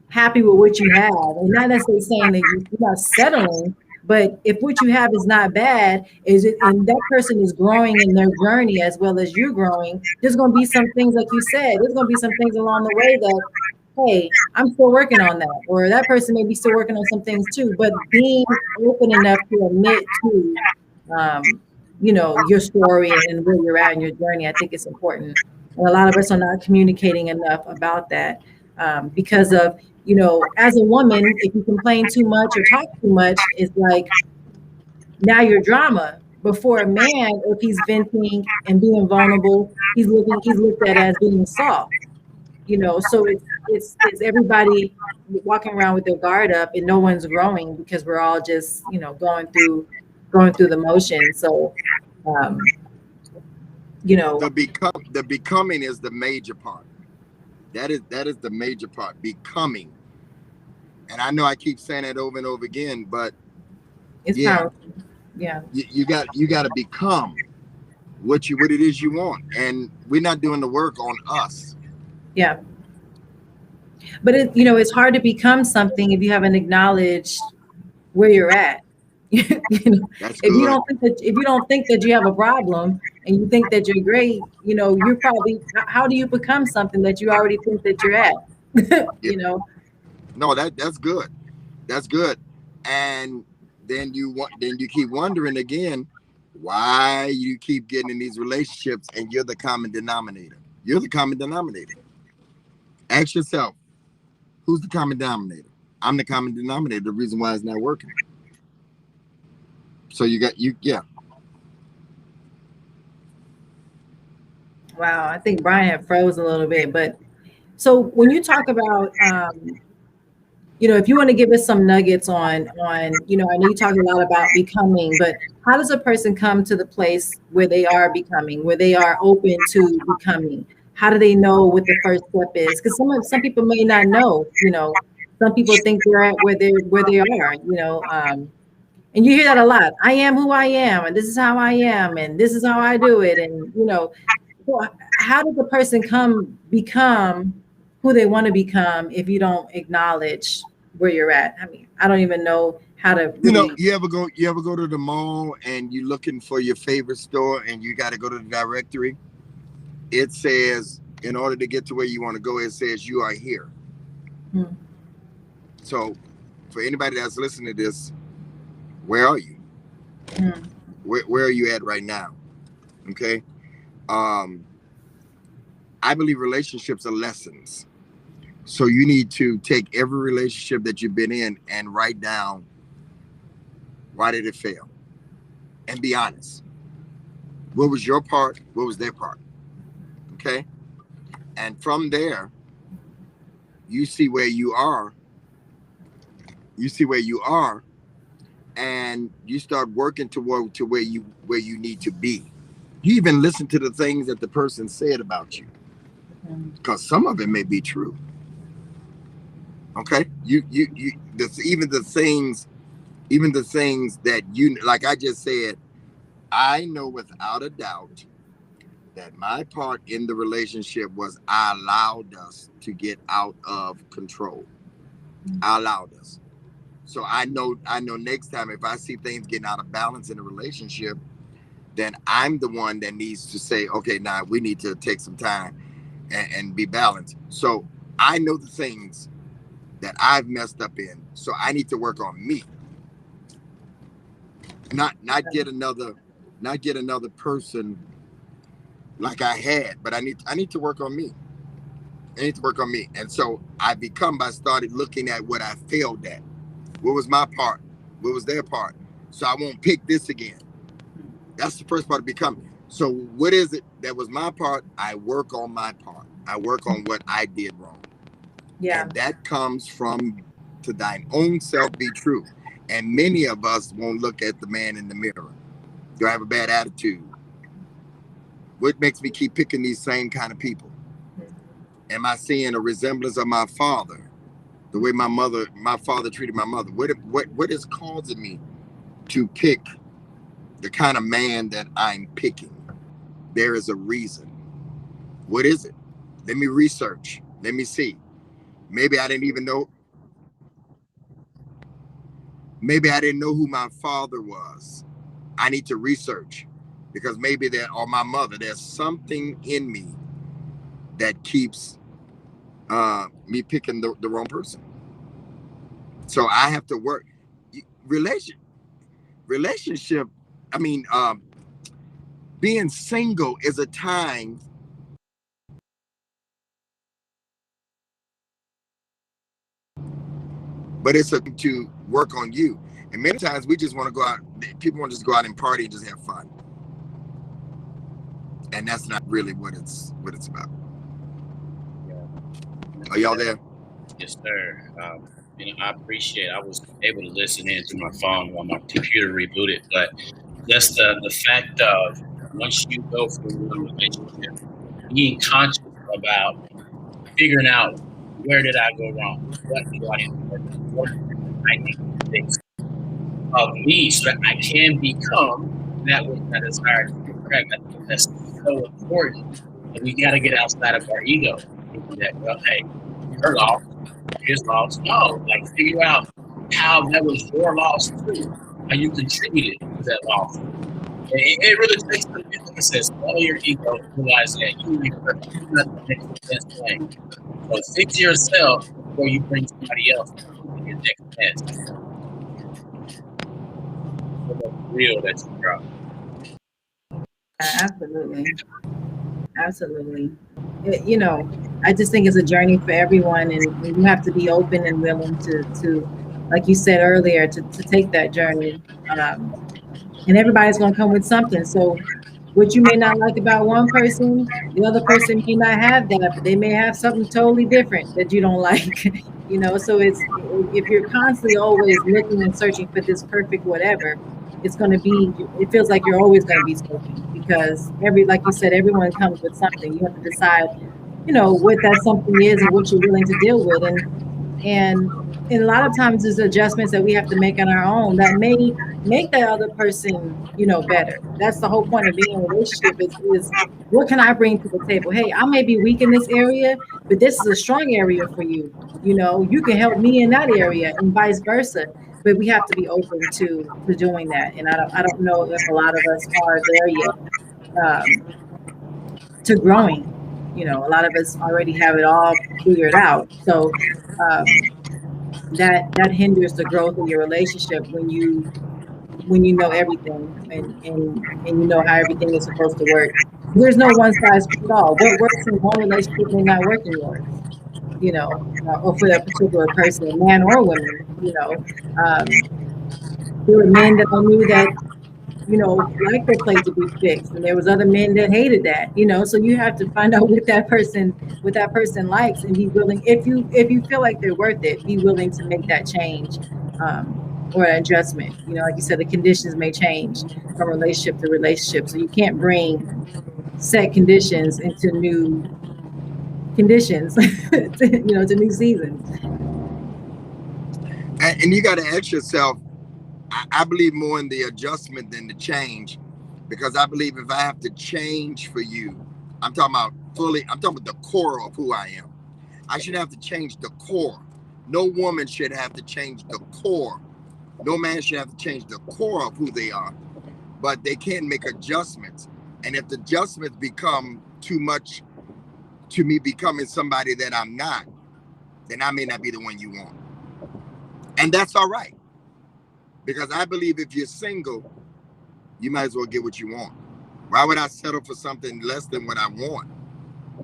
happy with what you have. And not necessarily saying that you're not settling, but if what you have is not bad, and that person is growing in their journey as well as you're growing, there's going to be some things, like you said, there's going to be some things along the way that, hey, I'm still working on that, or that person may be still working on some things too. But being open enough to admit to, your story and where you're at in your journey, I think it's important. And a lot of us are not communicating enough about that because of, as a woman, if you complain too much or talk too much, it's like now you're drama. Before a man, if he's venting and being vulnerable, he's looked at as being soft. So it's everybody walking around with their guard up, and no one's growing because we're all just going through the motions. So the becoming is the major part. That is the major part, becoming. And I know I keep saying that over and over again, but it's powerful. Yeah, you got to become what it is you want, and we're not doing the work on us. Yeah, but it's hard to become something if you haven't acknowledged where you're at. If you don't think that you have a problem and you think that you're great, you're probably, how do you become something that you already think that you're at? No, that's good. That's good. And then you keep wondering again why you keep getting in these relationships, and you're the common denominator. You're the common denominator. Ask yourself, who's the common denominator? I'm the common denominator. The reason why it's not working. So yeah. Wow, I think Brian had froze a little bit, but so when you talk about if you want to give us some nuggets on, I know you talk a lot about becoming, but how does a person come to the place where they are becoming, where they are open to becoming? How do they know what the first step is? Because some people may not know, some people think they're at where they are, and you hear that a lot. I am who I am, and this is how I am, and this is how I do it. And, so how does a person become who they want to become if you don't acknowledge where you're at? I mean, I don't even know how to really... You ever go to the mall and you're looking for your favorite store and you got to go to the directory? It says, in order to get to where you want to go, it says you are here. So for anybody that's listening to this, where are you? Where are you at right now? Okay. I believe relationships are lessons. So you need to take every relationship that you've been in and write down, why did it fail? And be honest. What was your part? What was their part? Okay. And from there, you see where you are. And you start working to where you need to be. You even listen to the things that the person said about you, because some of it may be true. Okay, even the things that like I just said, I know without a doubt that my part in the relationship was I allowed us to get out of control. I allowed us. So I know next time if I see things getting out of balance in a relationship, then I'm the one that needs to say, okay, now we need to take some time and be balanced. So I know the things that I've messed up in. So I need to work on me. Not get another person like I had, but I need to work on me. I need to work on me. And so I started looking at what I failed at. What was my part? What was their part? So I won't pick this again. That's the first part of becoming. So what is it that was my part? I work on my part. I work on what I did wrong. Yeah. And that comes from to thine own self be true. And many of us won't look at the man in the mirror. Do I have a bad attitude? What makes me keep picking these same kind of people? Am I seeing a resemblance of my father? The way my father treated my mother. What is causing me to pick the kind of man that I'm picking? There is a reason. What is it? Let me research. Let me see. Maybe I didn't even know. Maybe I didn't know who my father was. I need to research, because maybe or my mother, there's something in me that keeps me picking the wrong person. So I have to work. Relationship. I mean, being single is a time. But it's to work on you. And many times we just want to go out. People want to just go out and party and just have fun. And that's not really what it's about. Yeah. Are y'all there? Yes, sir. I appreciate it. I was able to listen in through my phone while my computer rebooted, but just the fact of once you go through one relationship, being conscious about figuring out where did I go wrong, what do I need to work on, what I need to fix of me so that I can become that which I desire to be. Correct. I think that's so important. And we got to get outside of our ego. That, well, hey, her loss, his loss. No, like figure out how that was your loss too, how you contributed to that loss. And it really takes the business, all your ego, realize that you're not the next thing. So fix yourself before you bring somebody else to your next test. Real that you drop. Absolutely. I just think it's a journey for everyone, and you have to be open and willing to like you said earlier, to take that journey. And everybody's going to come with something. So what you may not like about one person, the other person may not have that, but they may have something totally different that you don't like. you know. So it's, if you're constantly always looking and searching for this perfect whatever, it's going to be, it feels like you're always going to be searching, because like you said, everyone comes with something. You have to decide, you know, what that something is and what you're willing to deal with. And a lot of times there's adjustments that we have to make on our own that may make that other person, you know, better. That's the whole point of being in a relationship, is what can I bring to the table? Hey, I may be weak in this area, but this is a strong area for you. You know, you can help me in that area, and vice versa. But we have to be open to doing that. And I don't know if a lot of us are there yet, to growing. You know, a lot of us already have it all figured out. So that hinders the growth of your relationship when you know everything, and you know how everything is supposed to work. There's no one size fits all. What works in one relationship may not work in yours, you know, or for that particular person, man or woman. You know, there were men that I knew that, you know, like their plate to be fixed, and there was other men that hated that, you know. So you have to find out what that person likes, and be willing, if you feel like they're worth it, be willing to make that change, or an adjustment. You know, like you said, the conditions may change from relationship to relationship, so you can't bring set conditions into new conditions, you know, to new seasons. And you got to ask yourself, I believe more in the adjustment than the change, because I believe if I have to change for you, I'm talking about the core of who I am. I should have to change the core. No woman should have to change the core. No man should have to change the core of who they are, but they can make adjustments. And if the adjustments become too much to me becoming somebody that I'm not, then I may not be the one you want. And that's all right. Because I believe if you're single, you might as well get what you want. Why would I settle for something less than what I want?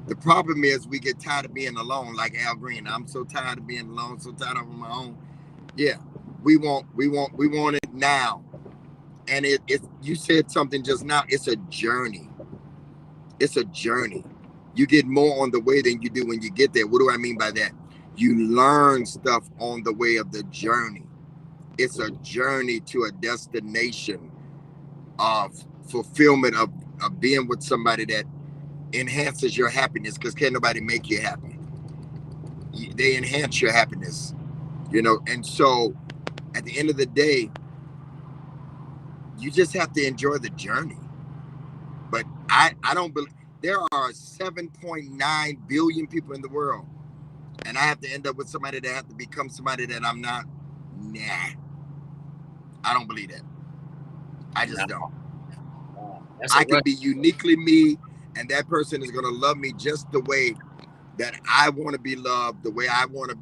The problem is we get tired of being alone, like Al Green. I'm so tired of being alone, so tired of my own. Yeah, we want it now. And you said something just now. It's a journey. It's a journey. You get more on the way than you do when you get there. What do I mean by that? You learn stuff on the way of the journey. It's a journey to a destination of fulfillment of being with somebody that enhances your happiness, because can't nobody make you happy. They enhance your happiness, you know. And so at the end of the day, you just have to enjoy the journey. But I don't believe there are 7.9 billion people in the world, and I have to end up with somebody that have to become somebody that I'm not. Nah, I don't believe that. I just don't. I can be uniquely me, and that person is going to love me just the way that I want to be loved, the way I want to.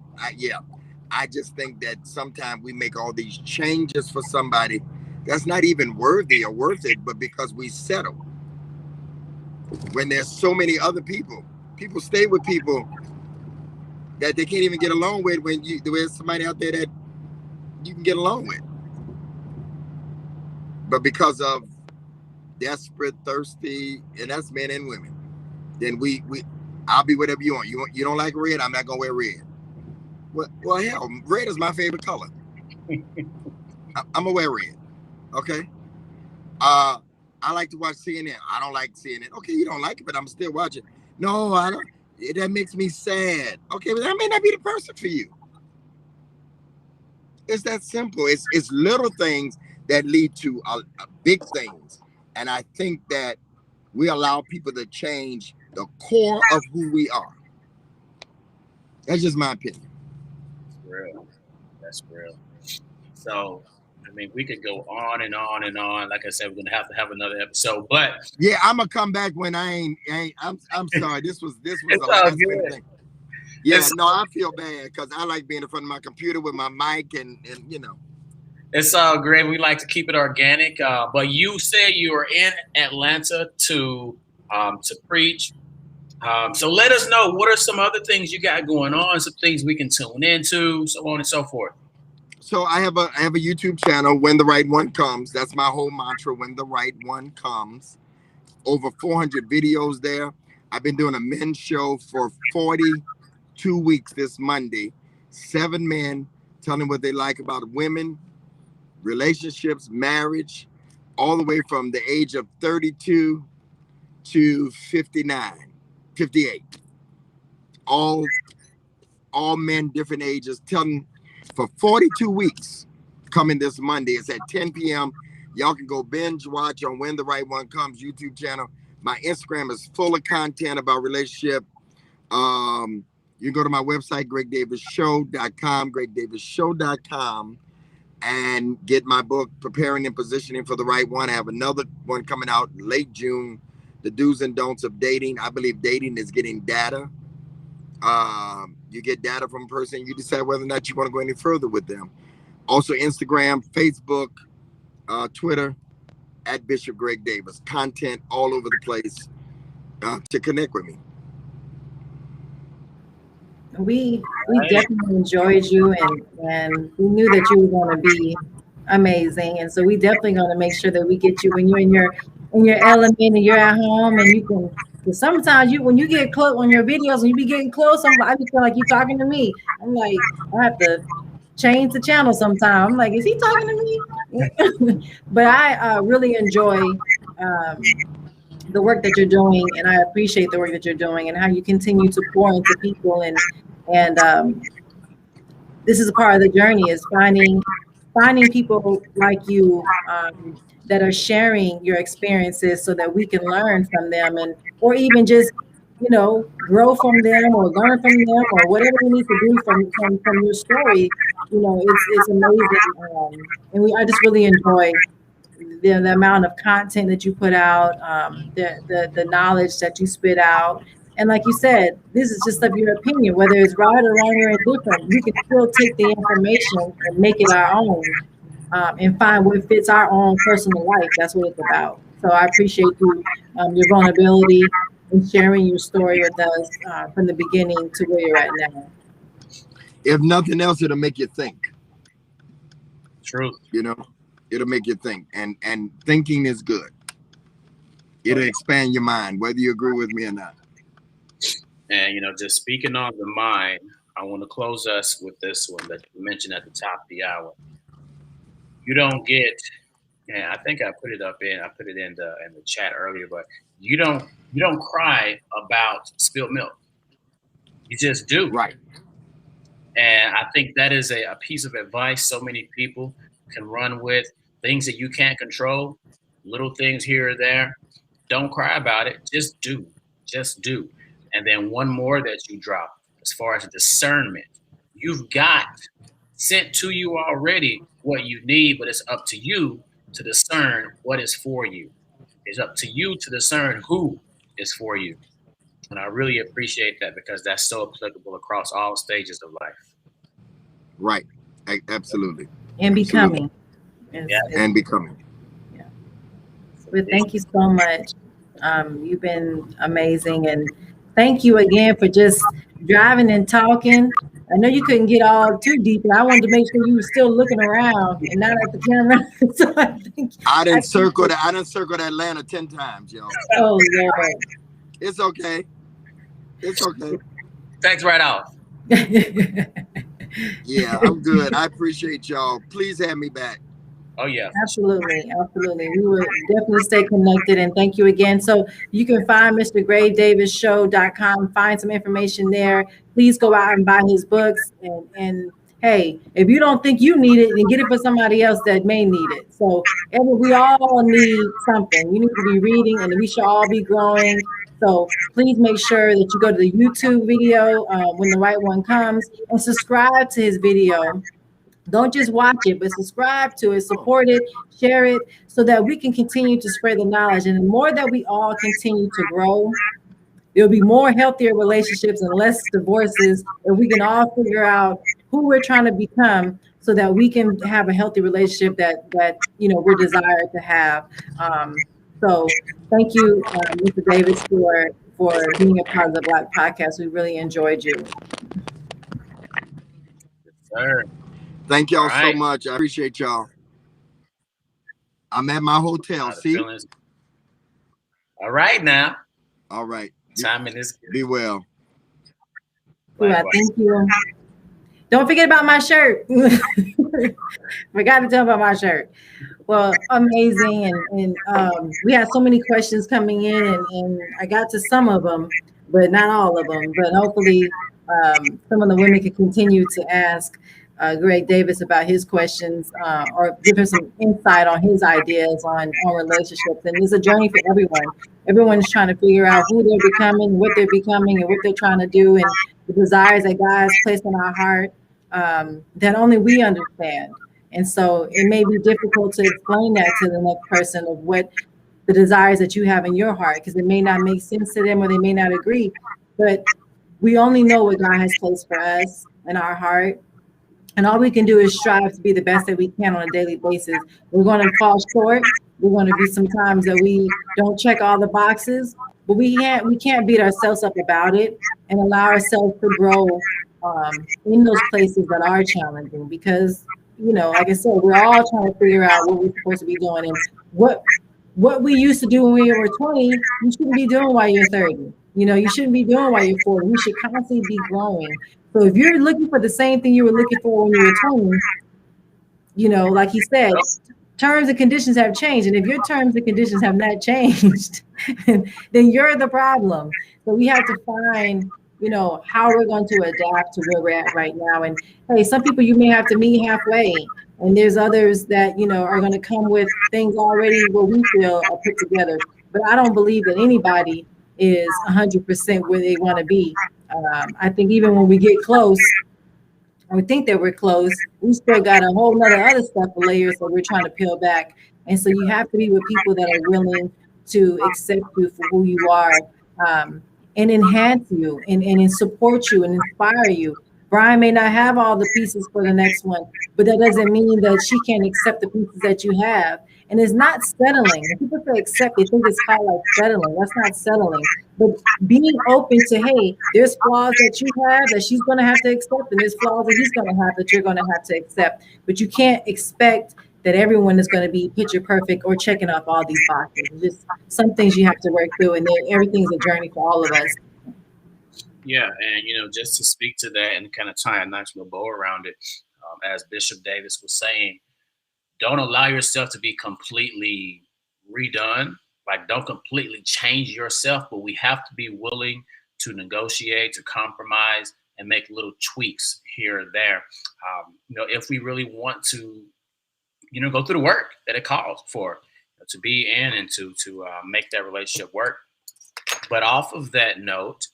I just think that sometimes we make all these changes for somebody that's not even worthy or worth it, but because we settle. When there's so many other people stay with people that they can't even get along with, when there's somebody out there that you can get along with. But because of desperate, thirsty, and that's men and women, then I'll be whatever you want. You don't like red, I'm not gonna wear red. Well, hell, red is my favorite color. I'm gonna wear red. Okay. I like to watch CNN. I don't like CNN. Okay, you don't like it, but I'm still watching. No, I don't. That makes me sad. Okay, but that may not be the person for you. It's that simple. It's little things that lead to big things. And I think that we allow people to change the core of who we are. That's just my opinion. That's real. That's real. So, I mean, we could go on and on and on. Like I said, we're gonna have another episode. But yeah, I'm gonna come back when I'm sorry. This was a last minute thing. Yeah, no, I feel bad because I like being in front of my computer with my mic and you know. It's all great. We like to keep it organic. But you said you were in Atlanta to preach. So let us know, what are some other things you got going on, some things we can tune into, so on and so forth. So I have a YouTube channel, When the Right One Comes. That's my whole mantra, when the right one comes. Over 400 videos there. I've been doing a men's show for 42 weeks this Monday. 7 men telling what they like about women, relationships, marriage, all the way from the age of 32 to 59, 58. All men, different ages, telling for 42 weeks. Coming this Monday. It's at 10 p.m. Y'all can go binge watch on When the Right One Comes YouTube channel. My Instagram is full of content about relationship. You can go to my website, gregdavisshow.com, gregdavisshow.com, and get my book, Preparing and Positioning for the Right One. I have another one coming out late June, The Do's and Don'ts of Dating. I believe dating is getting data. You get data from a person, you decide whether or not you want to go any further with them. Also Instagram, Facebook, Twitter, at Bishop Greg Davis. Content all over the place to connect with me. We definitely enjoyed you, and we knew that you were going to be amazing, and so we definitely going to make sure that we get you when you're in your element and you're at home, and you can. Because sometimes when you get close on your videos and you be getting close, I just feel like you're talking to me. I'm like, I have to change the channel sometime. I'm like, is he talking to me? But I really enjoy the work that you're doing, and I appreciate the work that you're doing and how you continue to pour into people, and this is a part of the journey, is finding people like you that are sharing your experiences so that we can learn from them, and or even just grow from them or learn from them or whatever we need to do from your story. It's amazing, and I just really enjoy the amount of content that you put out, the knowledge that you spit out. And like you said, this is just of your opinion, whether it's right or wrong or indifferent. We can still take the information and make it our own, and find what fits our own personal life. That's what it's about. So I appreciate you, your vulnerability, and sharing your story with us from the beginning to where you're at now. If nothing else, it'll make you think. True. It'll make you think, and thinking is good. It'll expand your mind, whether you agree with me or not. And just speaking on the mind, I want to close us with this one that you mentioned at the top of the hour. You don't get, and I think I put it in the chat earlier, but you don't cry about spilled milk. You just do. Right. And I think that is a piece of advice so many people can run with. Things that you can't control, little things here or there. Don't cry about it. Just do. Just do. And then one more that you drop as far as discernment. You've got sent to you already what you need, but it's up to you to discern what is for you. It's up to you to discern who is for you. And I really appreciate that, because that's so applicable across all stages of life. Right. Absolutely. And becoming. And becoming. Yeah. Well, thank you so much. You've been amazing. And thank you again for just driving and talking. I know you couldn't get all too deep, and I wanted to make sure you were still looking around and not at the camera. So I didn't circle Atlanta 10 times, y'all. Oh Lord. It's okay. It's okay. Thanks right off. Yeah, I'm good. I appreciate y'all. Please have me back. Oh yeah. Absolutely. We will definitely stay connected, and thank you again. So you can find Mr. GregDavisShow.com, find some information there. Please go out and buy his books, and hey, if you don't think you need it, then get it for somebody else that may need it. So we all need something. You need to be reading, and we should all be growing. So please make sure that you go to the YouTube video When the Right One Comes, and subscribe to his video. Don't just watch it, but subscribe to it, support it, share it, so that we can continue to spread the knowledge. And the more that we all continue to grow, there'll be more healthier relationships and less divorces, if we can all figure out who we're trying to become, so that we can have a healthy relationship that we're desired to have. So thank you, Mr. Davis, for being a part of the Black Podcast. We really enjoyed you. Yes, sir. Thank y'all so much. I appreciate y'all. I'm at my hotel. See? All right now. All right. Timing is good. Be well. Yeah, thank you. Don't forget about my shirt. Forgot to tell about my shirt. Well, amazing. And we had so many questions coming in, and I got to some of them, but not all of them. But hopefully, some of the women can continue to ask Greg Davis about his questions or give him some insight on his ideas on relationships. And it's a journey for everyone. Everyone's trying to figure out who they're becoming, what they're becoming, and what they're trying to do, and the desires that God has placed in our heart that only we understand. And so it may be difficult to explain that to the next person of what the desires that you have in your heart, because it may not make sense to them or they may not agree. But we only know what God has placed for us in our heart. And all we can do is strive to be the best that we can on a daily basis. We're going to fall short. We're going to be sometimes that we don't check all the boxes, but we can't beat ourselves up about it and allow ourselves to grow in those places that are challenging, because like I said, we're all trying to figure out what we're supposed to be doing, and what we used to do when we were 20, you shouldn't be doing while you're 30. You shouldn't be doing while you're 40. We should constantly be growing. So if you're looking for the same thing you were looking for when you were 20, like he said, terms and conditions have changed. And if your terms and conditions have not changed, then you're the problem. So we have to find how we're going to adapt to where we're at right now. And hey, some people you may have to meet halfway, and there's others that are going to come with things already what we feel are put together. But I don't believe that anybody is 100% where they want to be. I think even when we get close, or we think that we're close, we still got a whole nother other stuff of layers that we're trying to peel back. And so you have to be with people that are willing to accept you for who you are, and enhance you and support you and inspire you. Brian may not have all the pieces for the next one, but that doesn't mean that she can't accept the pieces that you have. And it's not settling. When people say accept, they think it's kind of like settling. That's not settling. But being open to, hey, there's flaws that you have that she's going to have to accept, and there's flaws that he's going to have that you're going to have to accept. But you can't expect that everyone is going to be picture perfect or checking off all these boxes. It's just some things you have to work through, and everything's a journey for all of us. Yeah, and just to speak to that and kind of tie a nice little bow around it, as Bishop Davis was saying, don't allow yourself to be completely redone. Like, don't completely change yourself, but we have to be willing to negotiate, to compromise, and make little tweaks here or there. If we really want to, go through the work that it calls for, to be in and to make that relationship work. But off of that note,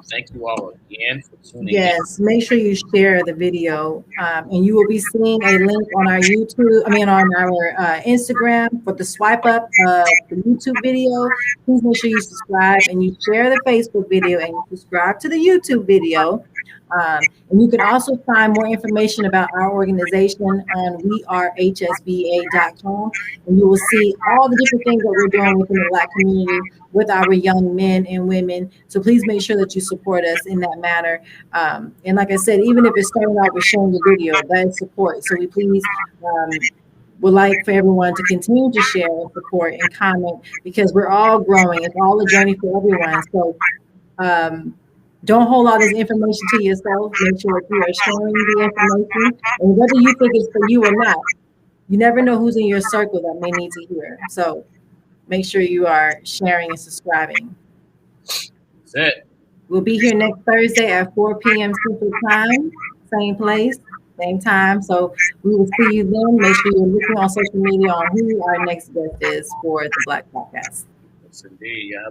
thank you all again for tuning in. Yes, make sure you share the video, and you will be seeing a link on our on our Instagram for the swipe up of the YouTube video. Please make sure you subscribe and you share the Facebook video and you subscribe to the YouTube video. And you can also find more information about our organization on wearehsba.com, and you will see all the different things that we're doing within the Black community with our young men and women. So please make sure that you support us in that matter. And like I said, even if it's starting out with sharing the video, that is support. So we please would like for everyone to continue to share and support and comment, because we're all growing. It's all a journey for everyone. So don't hold all this information to yourself. Make sure that you are sharing the information, and whether you think it's for you or not, you never know who's in your circle that may need to hear. So make sure you are sharing and subscribing. That's it. We'll be here next Thursday at 4 p.m. Central Time, same place, same time. So we will see you then. Make sure you're looking on social media on who our next guest is for the Black Podcast. Yes, indeed. Yeah.